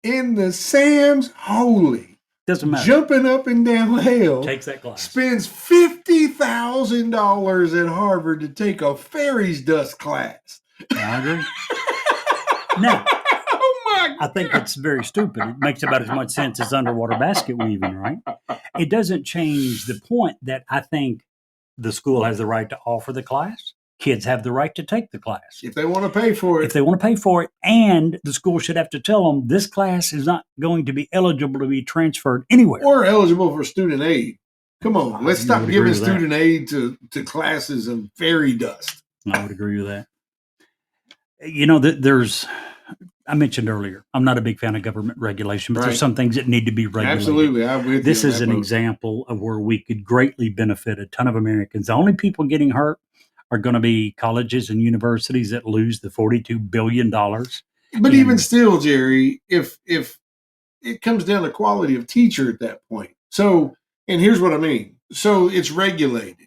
in the Sam's Holy Doesn't matter. Jumping up and down hell Takes that class. spends $50,000 at Harvard to take a fairies dust class? I agree. Now, oh my God. I think it's very stupid. It makes about as much sense as underwater basket weaving, right? It doesn't change the point that I think the school has the right to offer the class. Kids have the right to take the class. If they want to pay for it. If they want to pay for it, and the school should have to tell them this class is not going to be eligible to be transferred anywhere. Or eligible for student aid. Come on, let's I stop would agree giving with that. student aid to classes of fairy dust. I would agree with that. I mentioned earlier, I'm not a big fan of government regulation, but Right. there's some things that need to be regulated. Absolutely, I'm with This you. on is that an boat. example of where we could greatly benefit a ton of Americans. The only people getting hurt are going to be colleges and universities that lose the $42 billion. But even still, Jerry, if it comes down to quality of teacher at that point. So, and here's what I mean. So it's regulated.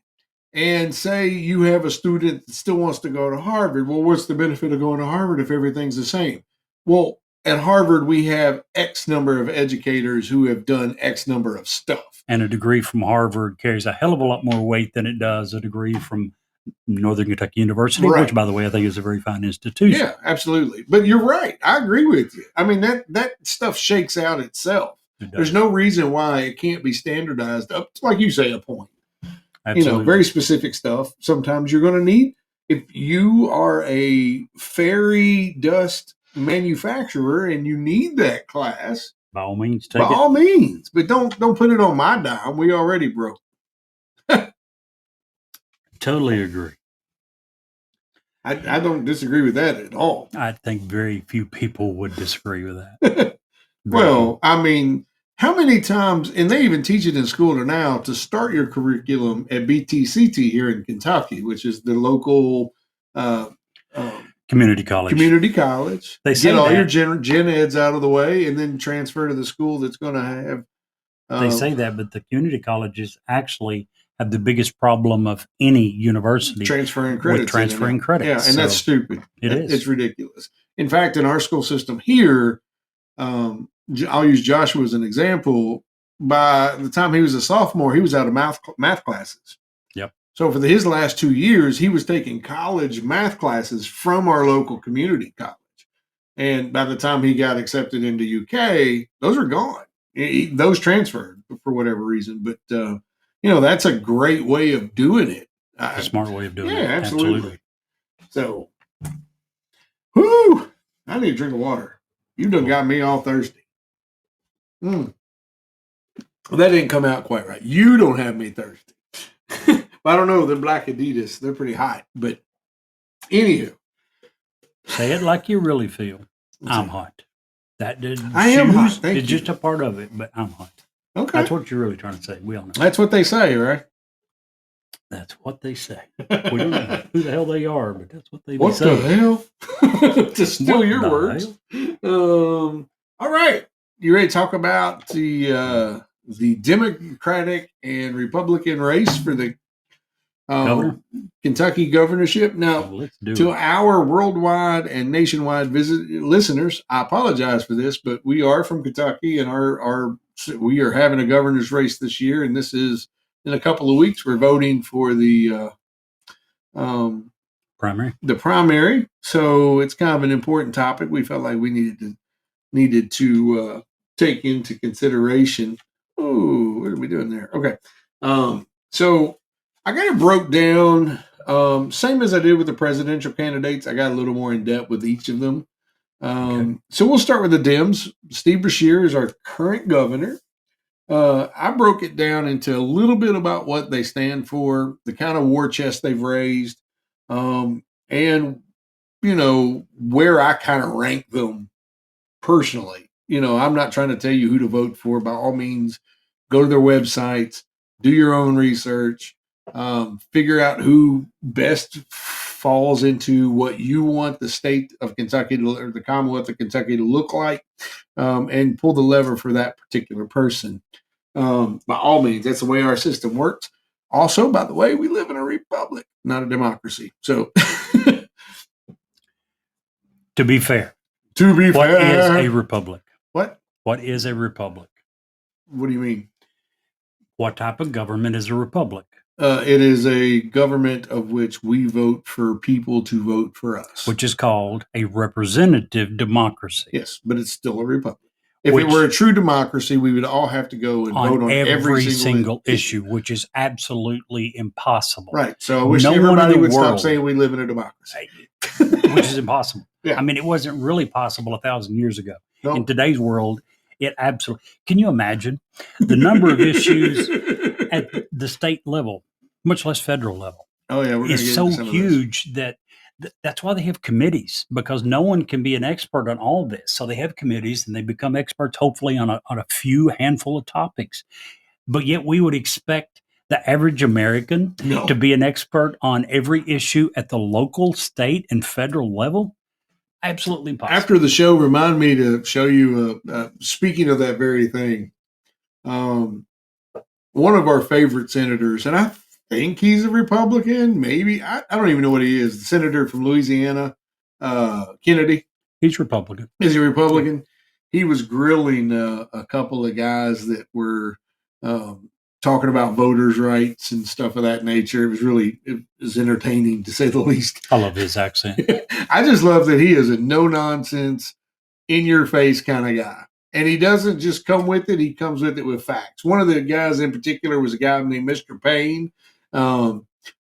And say you have a student that still wants to go to Harvard. Well, what's the benefit of going to Harvard if everything's the same? Well, at Harvard, we have X number of educators who have done X number of stuff. And a degree from Harvard carries a hell of a lot more weight than it does a degree from Northern Kentucky University, Right. which, by the way, I think is a very fine institution. Yeah, absolutely. But you're right. I agree with you. I mean, that stuff shakes out itself. There's no reason why it can't be standardized up to, like you say, a point. Absolutely. Very specific stuff. Sometimes you're going to need, if you are a fairy dust manufacturer and you need that class, by all means, by all means. But don't put it on my dime. We already broke. Totally agree. I don't disagree with that at all. I think very few people would disagree with that. Well, I mean, how many times, and they even teach it in school now, to start your curriculum at BTCT here in Kentucky, which is the local community college. They get all your gen eds out of the way and then transfer to the school that's going to have. They say that, but the community colleges actually have the biggest problem of any university transferring credits. Yeah, and that's stupid. It's ridiculous. In fact, in our school system here, I'll use Joshua as an example. By the time he was a sophomore, he was out of math classes. Yep. So for his last 2 years, he was taking college math classes from our local community college. And by the time he got accepted into UK, those are gone. Those transferred for whatever reason. But, that's a great way of doing it. A smart way of doing it. Yeah, absolutely. So, whoo, I need a drink of water. You done got me all thirsty. Well, that didn't come out quite right. You don't have me thirsty. I don't know. They're black Adidas. They're pretty hot. But anywho. Say it like you really feel. I'm hot. I am hot. Thank you. It's just a part of it, but I'm hot. Okay. That's what you're really trying to say. We all know. That's what they say, right? That's what they say. We don't know who the hell they are, but that's what they say. What the hell? To steal your words. All right. You ready to talk about the Democratic and Republican race for the Kentucky governorship? Now, to our worldwide and nationwide listeners, I apologize for this, but we are from Kentucky, and we are having a governor's race this year, and this is in a couple of weeks. We're voting for the primary. So it's kind of an important topic. We felt like we needed to take into consideration. Oh, what are we doing there? Okay. So I got it broke down, same as I did with the presidential candidates. I got a little more in depth with each of them. So we'll start with the Dems. Steve Beshear is our current governor. I broke it down into a little bit about what they stand for, the kind of war chest they've raised, and, where I kind of rank them personally. I'm not trying to tell you who to vote for. By all means, go to their websites, do your own research, figure out who best falls into what you want the state of Kentucky or the Commonwealth of Kentucky to look like, and pull the lever for that particular person. By all means, that's the way our system works. Also, by the way, we live in a republic, not a democracy. So, to be fair, what is a republic? What is a republic? What do you mean? What type of government is a republic? It is a government of which we vote for people to vote for us. Which is called a representative democracy. Yes, but it's still a republic. If it were a true democracy, we would all have to go and vote on every single issue, which is absolutely impossible. Right. So I wish everybody would stop saying we live in a democracy. Which is impossible. Yeah. I mean, it wasn't really possible 1,000 years ago. In today's world, it absolutely. Can you imagine the number of issues at the state level, much less federal level, Oh yeah, we're going to is get so into some of this. huge that that's why they have committees, because no one can be an expert on all this. So they have committees and they become experts, hopefully, on a few handful of topics. But yet we would expect the average American No. to be an expert on every issue at the local, state, and federal level. Absolutely impossible. After the show, remind me to show you, speaking of that very thing, one of our favorite senators, and I think he's a Republican, maybe. I don't even know what he is. The senator from Louisiana, Kennedy. He's Republican. Is he Republican? Yeah. He was grilling a couple of guys that were talking about voters' rights and stuff of that nature. It was entertaining, to say the least. I love his accent. I just love that he is a no-nonsense, in-your-face kind of guy. And he doesn't just come with it. He comes with it with facts. One of the guys in particular was a guy named Mr. Payne.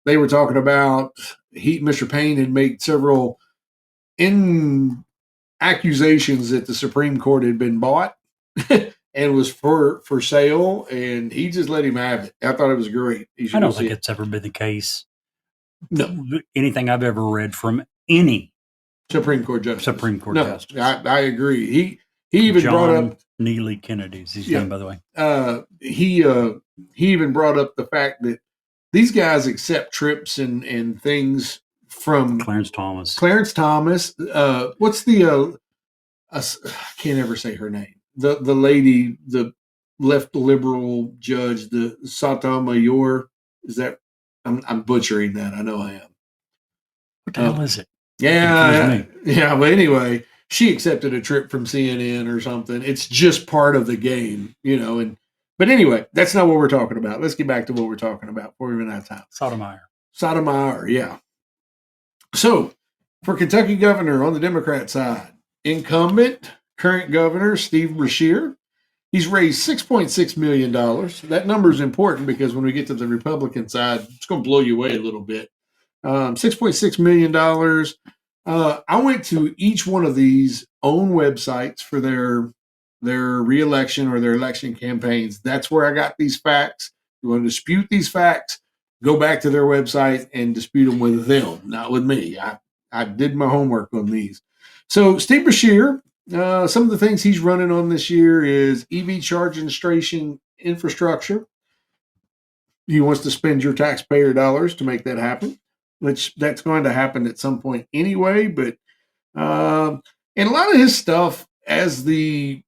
They were talking about Mr. Payne had made several accusations that the Supreme Court had been bought and was for sale, and he just let him have it. I thought it was great. I don't think it's ever been the case. No. Anything I've ever read from any Supreme Court justice. Justice. I agree. He even brought up Neely Kennedy's his name, by the way. He even brought up the fact that these guys accept trips and things from Clarence Thomas. What's the I can't ever say her name. The lady, the left liberal judge, the Sotomayor. Is that? I'm butchering that. I know I am. What the hell is it? Yeah. But anyway, she accepted a trip from CNN or something. It's just part of the game, But anyway, that's not what we're talking about. Let's get back to what we're talking about before we run out of time. Sotomayor, yeah. So, for Kentucky governor on the Democrat side, incumbent current governor Steve Beshear, he's raised $6.6 million. That number is important because when we get to the Republican side, it's going to blow you away a little bit. $6.6 million. I went to each one of these own websites for their re-election or their election campaigns. That's where I got these facts. You want to dispute these facts, go back to their website and dispute them with them, not with me. I did my homework on these. So Steve Beshear, some of the things he's running on this year is EV charging station infrastructure. He wants to spend your taxpayer dollars to make that happen, which that's going to happen at some point anyway. But and a lot of his stuff as the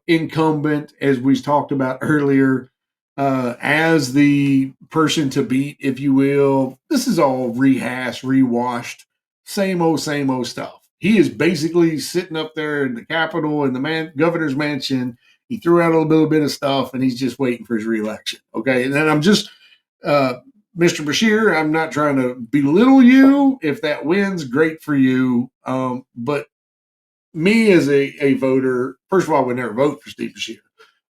incumbent, as we talked about earlier, as the person to beat, if you will, this is all rehashed, rewashed, same old stuff. He is basically sitting up there in the Capitol in the governor's mansion. He threw out a little bit of stuff, and he's just waiting for his reelection. Okay, and then I'm just, Mr. Beshear, I'm not trying to belittle you. If that wins, great for you. But me as a voter, first of all, I would never vote for Steve Beshear,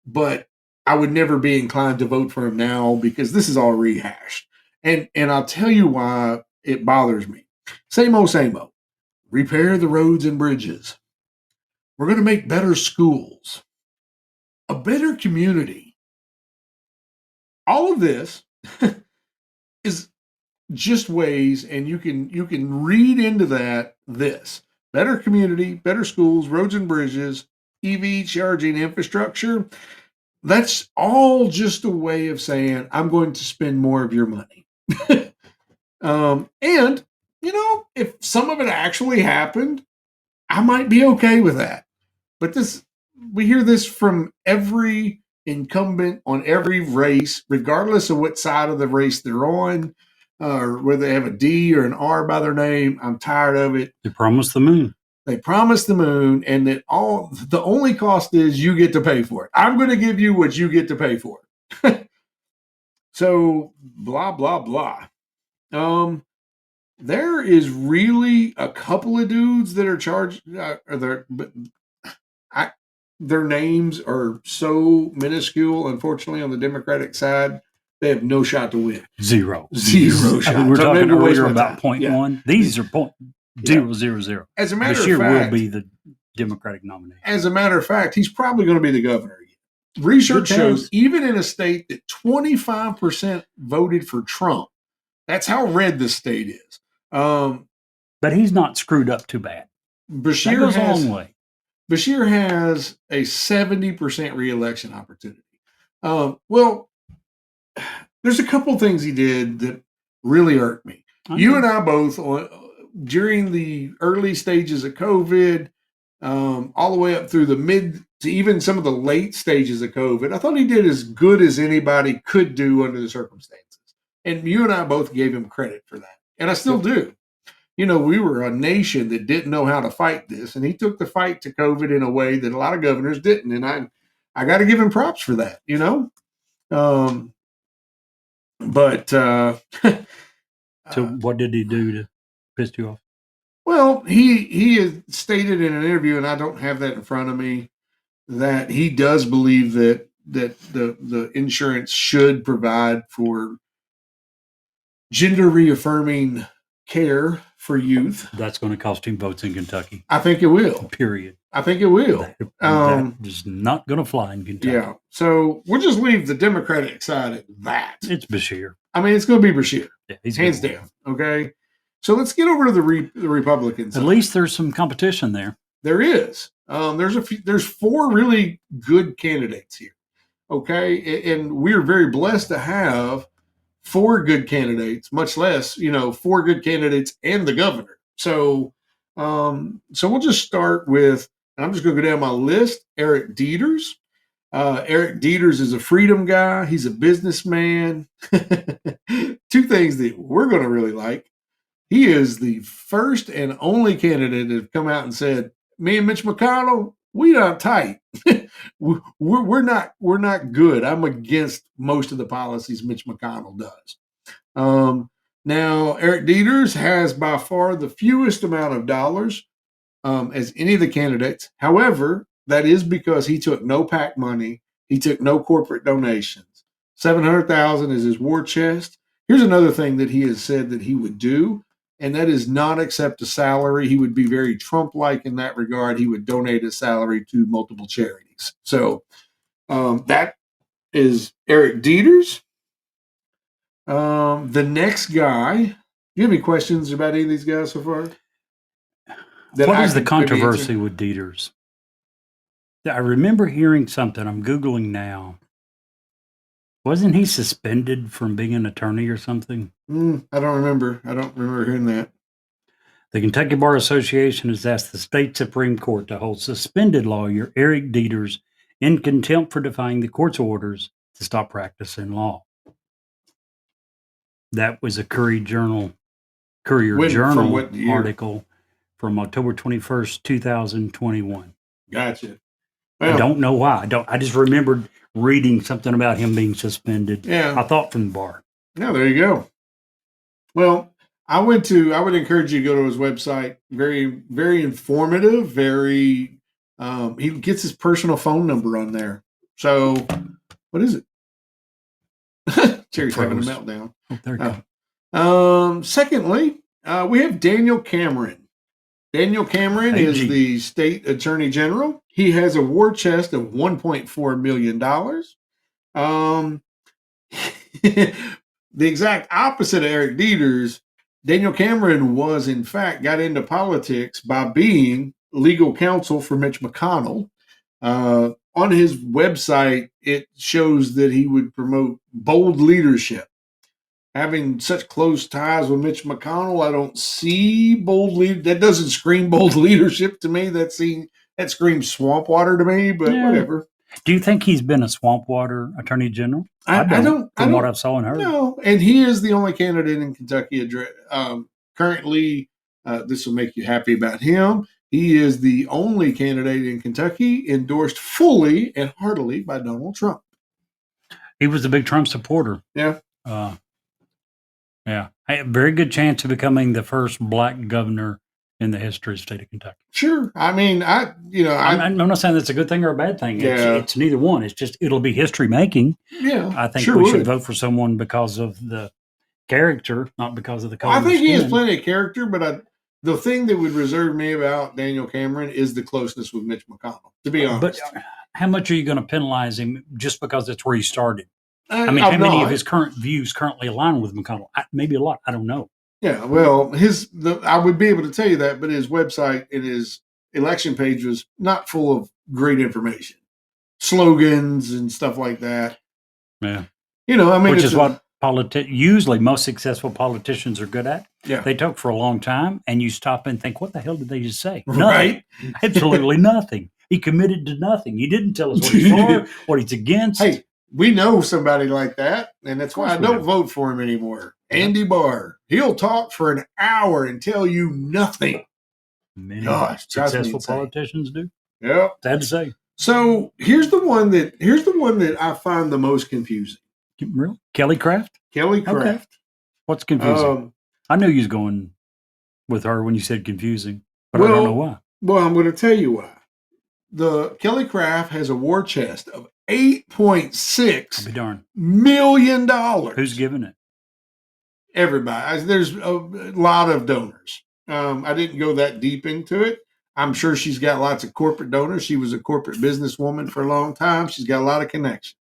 but I would never be inclined to vote for him now because this is all rehashed. And I'll tell you why it bothers me. Same old. Repair the roads and bridges. We're going to make better schools, a better community. All of this is just ways, and you can read into that this better community, better schools, roads and bridges, EV charging infrastructure. That's all just a way of saying I'm going to spend more of your money. And if some of it actually happened, I might be okay with that. But we hear this from every incumbent on every race, regardless of what side of the race they're on, or whether they have a D or an R by their name. I'm tired of it. They promised the moon. And that the only cost is you get to pay for it. I'm going to give you what you get to pay for. So blah, blah, blah. There is really a couple of dudes that are charged, their names are so minuscule, unfortunately, on the Democratic side, they have no shot to win. Zero shot. We were talking earlier about 0.1. These are 0.000. As a matter Beshear of fact, will be the Democratic nominee. As a matter of fact, he's probably going to be the governor again. research Good shows chance. even in a state that 25% voted for Trump, that's how red this state is. But he's not screwed up too bad. That Bashir goes a has long way. Bashir has a 70% reelection opportunity. Well, there's a couple things he did that really irked me. You and I both, during the early stages of COVID, all the way up through the mid to even some of the late stages of COVID, I thought he did as good as anybody could do under the circumstances. And you and I both gave him credit for that. And I still do. You know, we were a nation that didn't know how to fight this, and he took the fight to COVID in a way that a lot of governors didn't. And I got to give him props for that, you know? But So what did he do to piss you off? well, he has stated in an interview, and I don't have that in front of me, that he does believe that the insurance should provide for gender reaffirming care for youth. That's going to cost him votes in Kentucky. I think it will. Period. I think it will. That is not going to fly in Kentucky. Yeah. So we'll just leave the Democratic side at that. It's Bashir. I mean, it's going to be Bashir. Yeah, he's hands gonna down. Okay. So let's get over to the Republicans. At least there's some competition there. There is. There's four really good candidates here. Okay. And we're very blessed to have four good candidates, much less, four good candidates and the governor. So we'll just start with, I'm just going to go down my list. Eric Dieters. Eric Dieters is a freedom guy. He's a businessman. Two things that we're going to really like. He is the first and only candidate that have come out and said, me and Mitch McConnell, we not tight. we're not good. I'm against most of the policies Mitch McConnell does. Now, Eric Dieters has by far the fewest amount of dollars as any of the candidates. However, that is because he took no PAC money. He took no corporate donations. $700,000 is his war chest. Here's another thing that he has said that he would do, and that is not accept a salary. He would be very Trump-like in that regard. He would donate his salary to multiple charities. So that is Eric Dieters. The next guy, do you have any questions about any of these guys so far? What is the controversy with Dieters? I remember hearing something. I'm Googling now. Wasn't he suspended from being an attorney or something? I don't remember. Hearing that. The Kentucky Bar Association has asked the state Supreme Court to hold suspended lawyer Eric Dieters in contempt for defying the court's orders to stop practicing law. That was a Courier Journal article from October 21st, 2021. Gotcha. Well, I don't know why. I just remembered reading something about him being suspended. Yeah. I thought from the bar. Yeah, there you go. Well, I would encourage you to go to his website. Very, very informative. Very, he gets his personal phone number on there. So, what is it? Cherry's having a meltdown. Oh, there you go. Secondly, we have Daniel Cameron. Daniel Cameron is the state attorney general. He has a war chest of $1.4 million. The exact opposite of Eric Dieters, Daniel Cameron got into politics by being legal counsel for Mitch McConnell. On his website, it shows that he would promote bold leadership. Having such close ties with Mitch McConnell, I don't see bold leadership. That doesn't scream bold leadership to me. That screams swamp water to me, but whatever. Do you think he's been a swamp water attorney general? I don't. From what I've saw and heard. No, and he is the only candidate in Kentucky currently. This will make you happy about him. He is the only candidate in Kentucky endorsed fully and heartily by Donald Trump. He was a big Trump supporter. Yeah. Yeah. A very good chance of becoming the first black governor in the history of the state of Kentucky. Sure. I mean, I'm not saying that's a good thing or a bad thing. It's neither one. It's just, it'll be history making. Yeah. I think we should vote for someone because of the character, not because of the color. I think he has plenty of character, but the thing that would reserve me about Daniel Cameron is the closeness with Mitch McConnell, to be honest. But how much are you going to penalize him just because that's where he started? I I'm mean, how many not. of his current views currently align with McConnell? Maybe a lot. I don't know. Yeah, well, I would be able to tell you that, but his website and his election page was not full of great information, slogans and stuff like that. Yeah. I mean, Which is what usually most successful politicians are good at. Yeah. They talk for a long time, and you stop and think, what the hell did they just say? Right? Nothing. Absolutely nothing. He committed to nothing. He didn't tell us what he's for, what he's against. Hey, we know somebody like that, and that's why I don't vote for him anymore. Andy Barr. He'll talk for an hour and tell you nothing. Many successful politicians do. Yeah. Sad to say. So here's the one that I find the most confusing. Really? Kelly Craft? Kelly Craft. Okay. What's confusing? I knew you was going with her when you said confusing, but I don't know why. Well, I'm going to tell you why. The Kelly Craft has a war chest of $8.6 million. Who's giving it? Everybody. There's a lot of donors. I didn't go that deep into it. I'm sure she's got lots of corporate donors. She was a corporate businesswoman for a long time. She's got a lot of connections.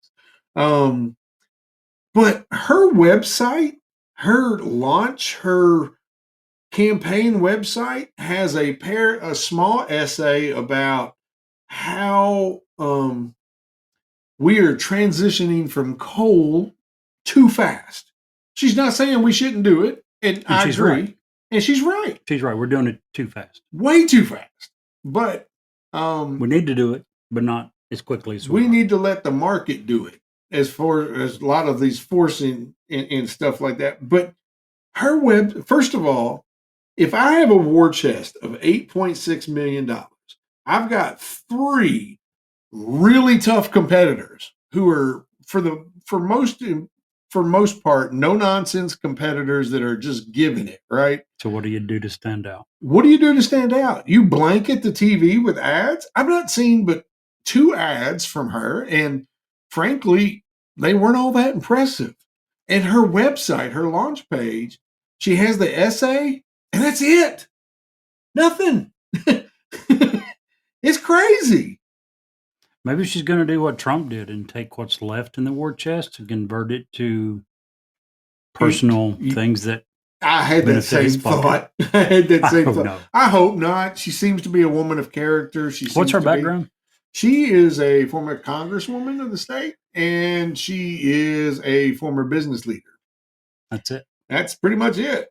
But her website, her campaign website has a small essay about how we are transitioning from coal too fast. She's not saying we shouldn't do it, and I agree. Right. And she's right. She's right. We're doing it too fast. Way too fast. But we need to do it, but not as quickly as we need to let the market do it, as far as a lot of these forcing and stuff like that. But her first of all, if I have a war chest of $8.6 million, I've got 3 really tough competitors who are for most part no nonsense competitors that are just giving it, right? So what do you do to stand out? What do you do to stand out? You blanket the TV with ads? I've not seen but 2 ads from her, and frankly, they weren't all that impressive. And her website, her launch page, she has the essay, and that's it. Nothing. It's crazy. Maybe she's going to do what Trump did and take what's left in the war chest and convert it to personal things that I had that same thought. I had that same thought. No. I hope not. She seems to be a woman of character. What's her background? She is a former congresswoman of the state, and she is a former business leader. That's it. That's pretty much it.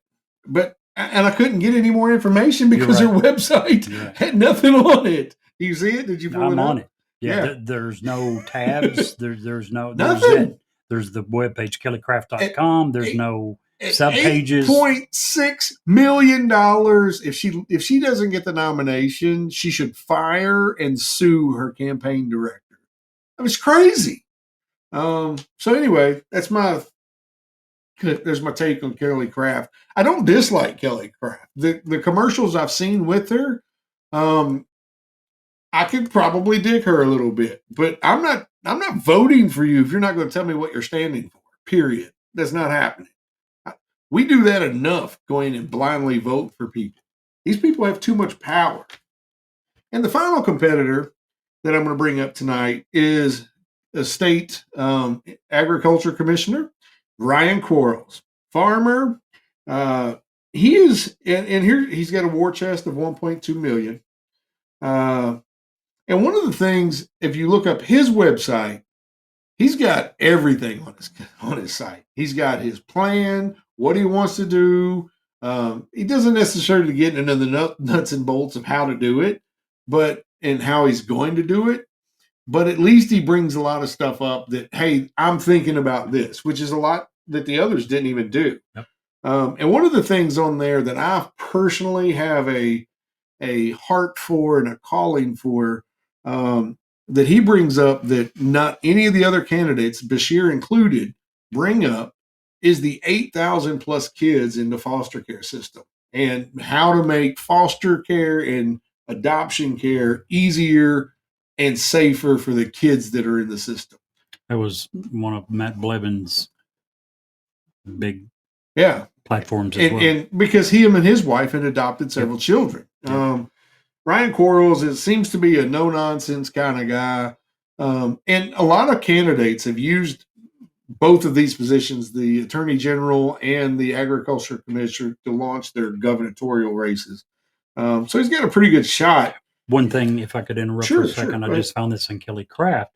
And I couldn't get any more information because her website had nothing on it. Do you see it? Did you pull it up? I'm on it. Yeah. There's no tabs. There's no nothing. There's the webpage kellycraft.com. There's no subpages. $8.6 million. If she doesn't get the nomination, she should fire and sue her campaign director. That was crazy. So anyway, there's my take on Kelly Craft. I don't dislike Kelly Craft. The commercials I've seen with her, I could probably dig her a little bit, but I'm not voting for you if you're not going to tell me what you're standing for. Period. That's not happening. We do that enough, going and blindly vote for people. These people have too much power. And the final competitor that I'm going to bring up tonight is a state agriculture commissioner, Ryan Quarles, farmer. He is, and here he's got a war chest of 1.2 million. And one of the things, if you look up his website, he's got everything on his site. He's got his plan, what he wants to do. He doesn't necessarily get into the nuts and bolts of how to do it, and how he's going to do it. But at least he brings a lot of stuff up that, hey, I'm thinking about this, which is a lot that the others didn't even do. Yep. And one of the things on there that I personally have a heart for and a calling for, that he brings up that not any of the other candidates, Bashir included, bring up, is the 8,000 plus kids in the foster care system and how to make foster care and adoption care easier and safer for the kids that are in the system. That was one of Matt Blevin's big platforms as well. And because him and his wife had adopted several children. Ryan Quarles, it seems to be a no-nonsense kind of guy. And a lot of candidates have used both of these positions, the Attorney General and the Agriculture Commissioner, to launch their gubernatorial races. So he's got a pretty good shot. One thing, if I could interrupt for a second, Sure. I just found this in Kelly Craft.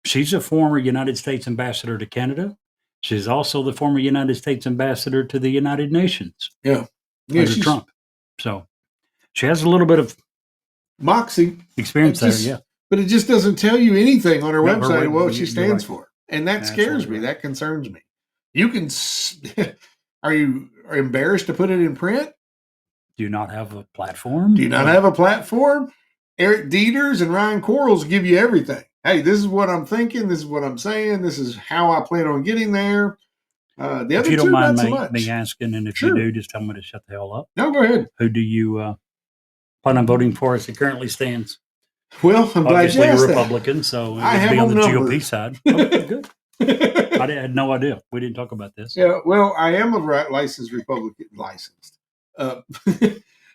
She's a former United States ambassador to Canada. She's also the former United States ambassador to the United Nations. Yeah, under Trump. So she has a little bit of moxie experience there. Yeah, but it just doesn't tell you anything on her No, website her what she stands right. for, and that That's scares me. right. That concerns me. You can. Are you embarrassed to put it in print? Do you not have a platform? Do you not have a platform? Eric Dieters and Ryan Quarles give you everything. Hey, this is what I'm thinking. This is what I'm saying. This is how I plan on getting there. The if other you don't two, mind not so much. me asking, and if Sure. you do, just tell me to shut the hell up. No, go ahead. Who do you plan on voting for as it currently stands? Well, I'm glad Obviously, you asked you're that. Republican, so it I would have be on the them GOP numbered. side. Okay, good. I had no idea. We didn't talk about this. Yeah, well, I am a licensed Republican.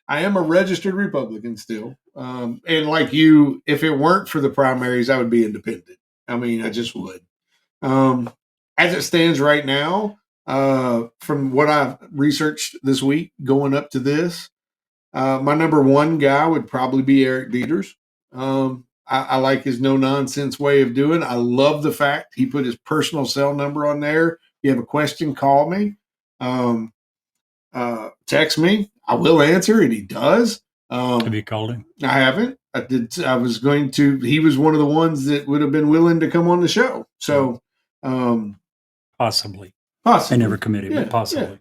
I am a registered Republican still. And like you, if it weren't for the primaries, I would be independent. I mean, I just would. As it stands right now, from what I've researched this week going up to this, my number one guy would probably be Eric Dieters. I like his no nonsense way of doing. I love the fact he put his personal cell number on there. If you have a question, call me. Text me. I will answer, and he does. Have you called him? I haven't. I did. I was going to. He was one of the ones that would have been willing to come on the show. So, possibly. I never committed, but possibly.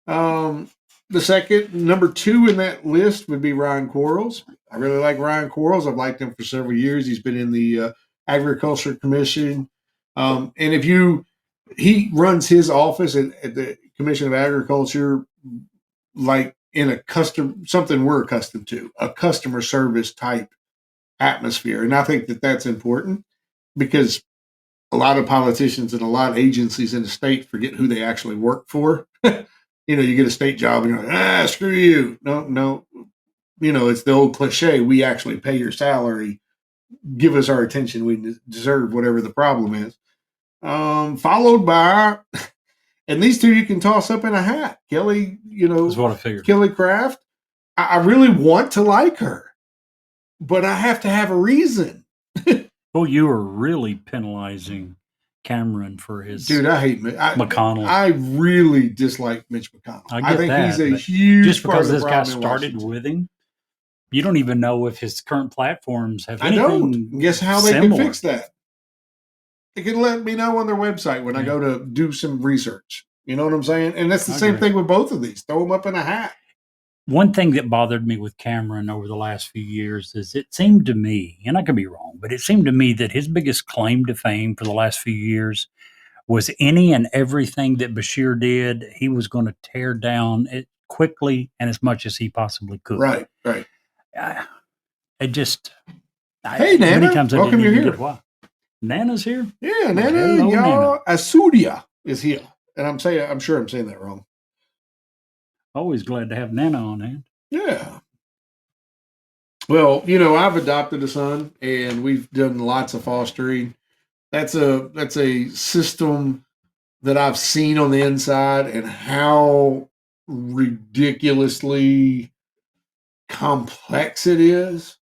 Yeah. The second, number two in that list would be Ryan Quarles. I really like Ryan Quarles. I've liked him for several years. He's been in the Agriculture Commission. And he runs his office at the Commission of Agriculture like in something we're accustomed to, a customer service type atmosphere. And I think that that's important because a lot of politicians and a lot of agencies in the state forget who they actually work for. You get a state job and you're like, screw you. No. It's the old cliche. We actually pay your salary. Give us our attention. We deserve whatever the problem is. Followed by, and these two you can toss up in a hat. Kelly, That's what I figured. Kelly Craft. I really want to like her, but I have to have a reason. Well, you are really penalizing Cameron for his. Dude, I hate McConnell. I really dislike Mitch McConnell. I think he's a huge just because part of this guy started with him. You don't even know if his current platforms have anything. I don't. Guess how they similar. can fix that? They can let me know on their website when I go to do some research. You know what I'm saying? And that's the same thing with both of these. Throw them up in a hat. One thing that bothered me with Cameron over the last few years is it seemed to me, and I could be wrong, but it seemed to me that his biggest claim to fame for the last few years was any and everything that Bashir did, he was going to tear down it quickly and as much as he possibly could. Right. It just... Hey, Nana. Many times Welcome, you're here. Why. Nana's here? Yeah, Nana. Hello, Nana. Asudia is here. And I'm sure I'm saying that wrong. Always glad to have Nana on hand. Yeah. Well, I've adopted a son, and we've done lots of fostering. That's a system that I've seen on the inside, and how ridiculously complex it is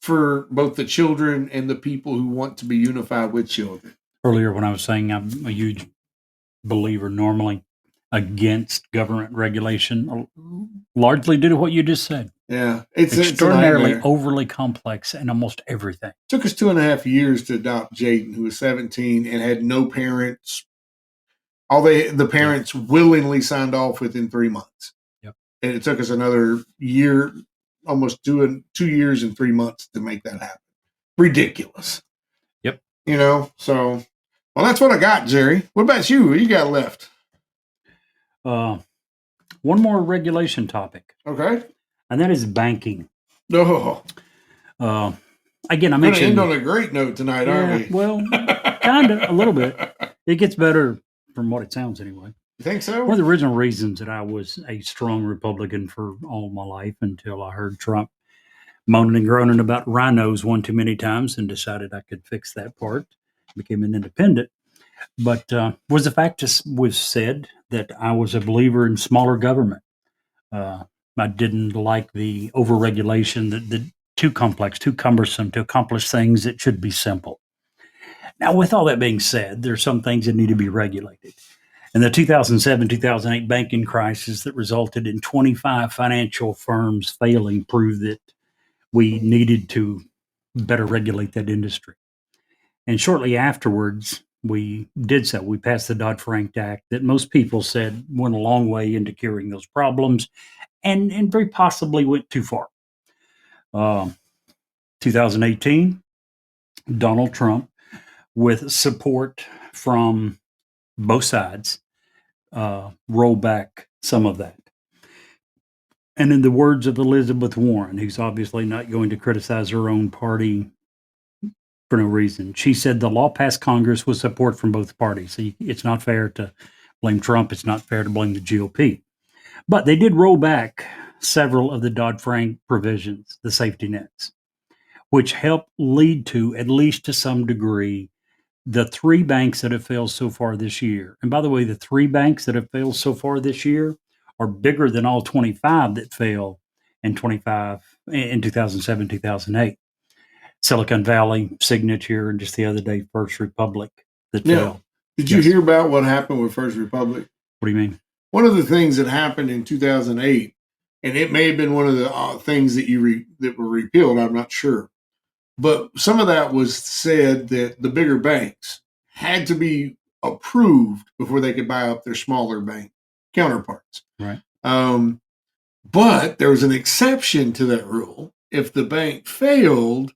for both the children and the people who want to be unified with children. Earlier, when I was saying I'm a huge believer normally against government regulation, largely due to what you just said. Yeah. It's extraordinarily overly complex in almost everything. It took us 2.5 years to adopt Jaden, who was 17 and had no parents. The parents willingly signed off within 3 months. Yep. And it took us another year, almost 2 years and 3 months to make that happen. Ridiculous. Yep. So, well, that's what I got, Jerry. What about you? What you got left? One more regulation topic. Okay. And that is banking. Oh. Again, I mentioned... We're going to end on a great note tonight, aren't we? Well, kind of, a little bit. It gets better from what it sounds anyway. You think so? One of the original reasons that I was a strong Republican for all my life until I heard Trump moaning and groaning about rhinos one too many times and decided I could fix that part. Became an independent. But was the fact was said that I was a believer in smaller government. Uh, I didn't like the overregulation, the too complex, too cumbersome to accomplish things that should be simple. Now, with all that being said, there are some things that need to be regulated. And the 2007 2008 banking crisis that resulted in 25 financial firms failing proved that we needed to better regulate that industry. And shortly afterwards, we did so. We passed the Dodd-Frank Act that most people said went a long way into curing those problems and very possibly went too far. 2018, Donald Trump, with support from both sides, rolled back some of that. And in the words of Elizabeth Warren, who's obviously not going to criticize her own party for no reason, she said the law passed Congress with support from both parties. So it's not fair to blame Trump. It's not fair to blame the GOP. But they did roll back several of the Dodd-Frank provisions, the safety nets, which help lead to, at least to some degree, the three banks that have failed so far this year. And by the way, the three banks that have failed so far this year are bigger than all 25 that failed in 2007, 2008. Silicon Valley, Signature, and just the other day, First Republic that failed. Did you hear about what happened with First Republic? What do you mean? One of the things that happened in 2008, and it may have been one of the things that that were repealed, I'm not sure. But some of that was said that the bigger banks had to be approved before they could buy up their smaller bank counterparts. Right. But there was an exception to that rule. If the bank failed,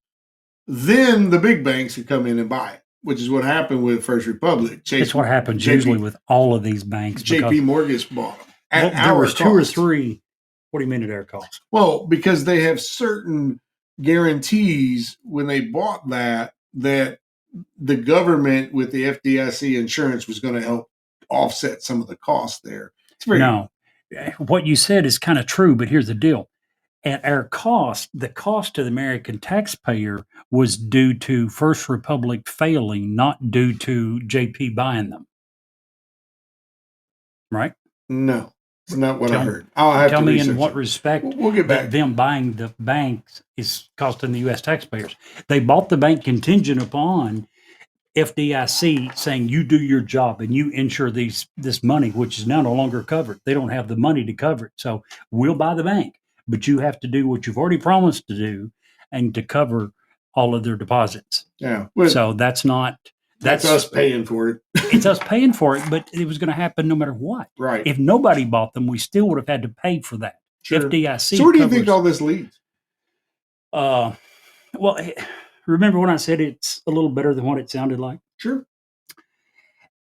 then the big banks could come in and buy it, which is what happened with First Republic. It's what happens usually with all of these banks. JP Morgan bought them. There was two or three. What do you mean at our cost? Well, because they have certain guarantees when they bought that the government with the FDIC insurance was going to help offset some of the costs there. No, what you said is kind of true, but here's the deal. At our cost, the cost to the American taxpayer was due to First Republic failing, not due to JP buying them. Right? No, it's not what I heard. I'll have tell to me in what respect we'll get back. Them buying the banks is costing the U.S. taxpayers. They bought the bank contingent upon FDIC saying you do your job and you insure this money, which is now no longer covered. They don't have the money to cover it. So we'll buy the bank, but you have to do what you've already promised to do and to cover all of their deposits. Yeah. So that's us paying for it. It's us paying for it, but it was going to happen no matter what. Right. If nobody bought them, we still would have had to pay for that. Sure. FDIC. So where do you think all this leads? Well, remember when I said it's a little better than what it sounded like? Sure.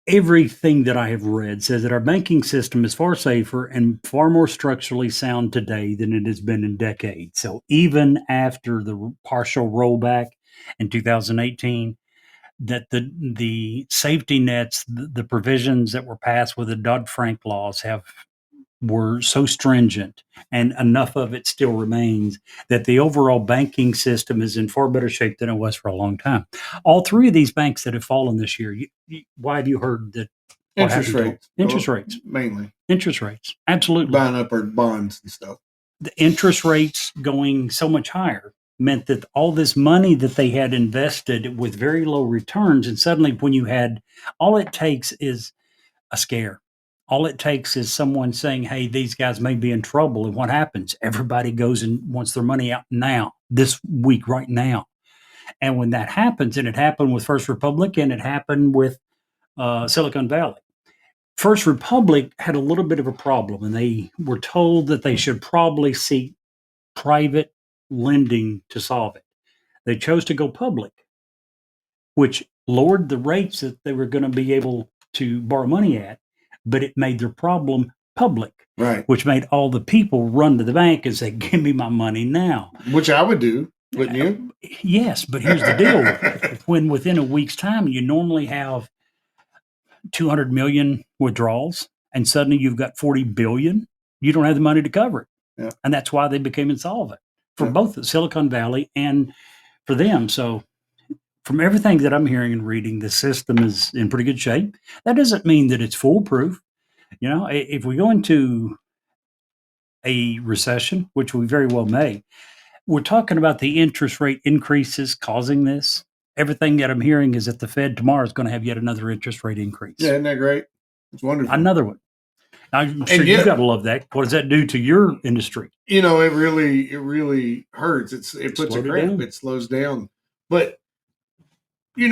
Everything that I have read says that our banking system is far safer and far more structurally sound today than it has been in decades. So even after the partial rollback in 2018, that the safety nets, the provisions that were passed with the Dodd-Frank laws were so stringent, and enough of it still remains, that the overall banking system is in far better shape than it was for a long time. All three of these banks that have fallen this year, why have you heard that? Interest rates. Interest rates. Mainly. Interest rates. Absolutely. Buying up our bonds and stuff. The interest rates going so much higher meant that all this money that they had invested with very low returns, and suddenly when you had, all it takes is a scare. All it takes is someone saying, hey, these guys may be in trouble. And what happens? Everybody goes and wants their money out now, this week, right now. And when that happens, and it happened with First Republic and it happened with Silicon Valley. First Republic had a little bit of a problem, and they were told that they should probably seek private lending to solve it. They chose to go public, which lowered the rates that they were going to be able to borrow money at, but it made their problem public, right? Which made all the people run to the bank and say, give me my money now. Which I would do, wouldn't you? Yes, but here's the deal. When within a week's time, you normally have 200 million withdrawals, and suddenly you've got 40 billion, you don't have the money to cover it. Yeah. And that's why they became insolvent. for Yeah. both Silicon Valley and for them. So, from everything that I'm hearing and reading, the system is in pretty good shape. That doesn't mean that it's foolproof. If we go into a recession, which we very well may, we're talking about the interest rate increases causing this. Everything that I'm hearing is that the Fed tomorrow is going to have yet another interest rate increase. Yeah, isn't that great? It's wonderful. Another one. I'm sure yet- you got to love that. What does that do to your industry? It really hurts. It puts a Slowed it cramp. down. It slows down. But I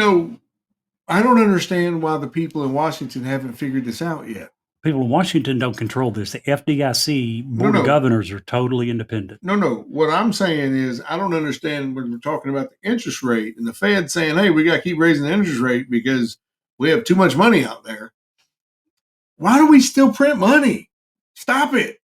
don't understand why the people in Washington haven't figured this out yet. People in Washington don't control this. The FDIC board No. of governors are totally independent. No. What I'm saying is I don't understand when we're talking about the interest rate and the Fed saying, hey, we got to keep raising the interest rate because we have too much money out there. Why do we still print money? Stop it.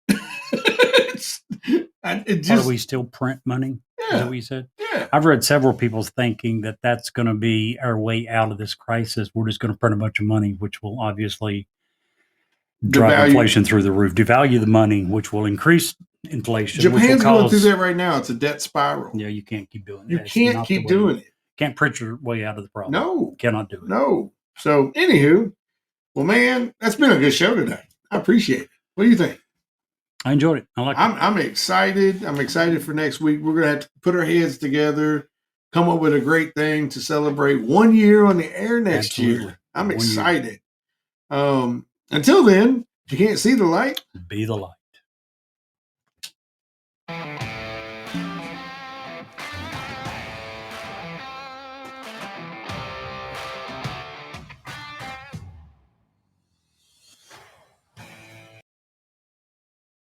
Why do we still print money? Is that what you said? Yeah. I've read several people thinking that that's going to be our way out of this crisis. We're just going to print a bunch of money, which will obviously drive inflation through the roof, devalue the money, which will increase inflation. Japan's going through that right now. It's a debt spiral. Yeah, you can't keep doing that. You can't keep doing it. Can't print your way out of the problem. No. Cannot do it. No. So, anywho, well, man, that's been a good show today. I appreciate it. What do you think? I enjoyed it. I like it. I'm excited. I'm excited for next week. We're going to have to put our heads together, come up with a great thing to celebrate 1 year on the air next year. I'm excited. Until then, if you can't see the light, be the light.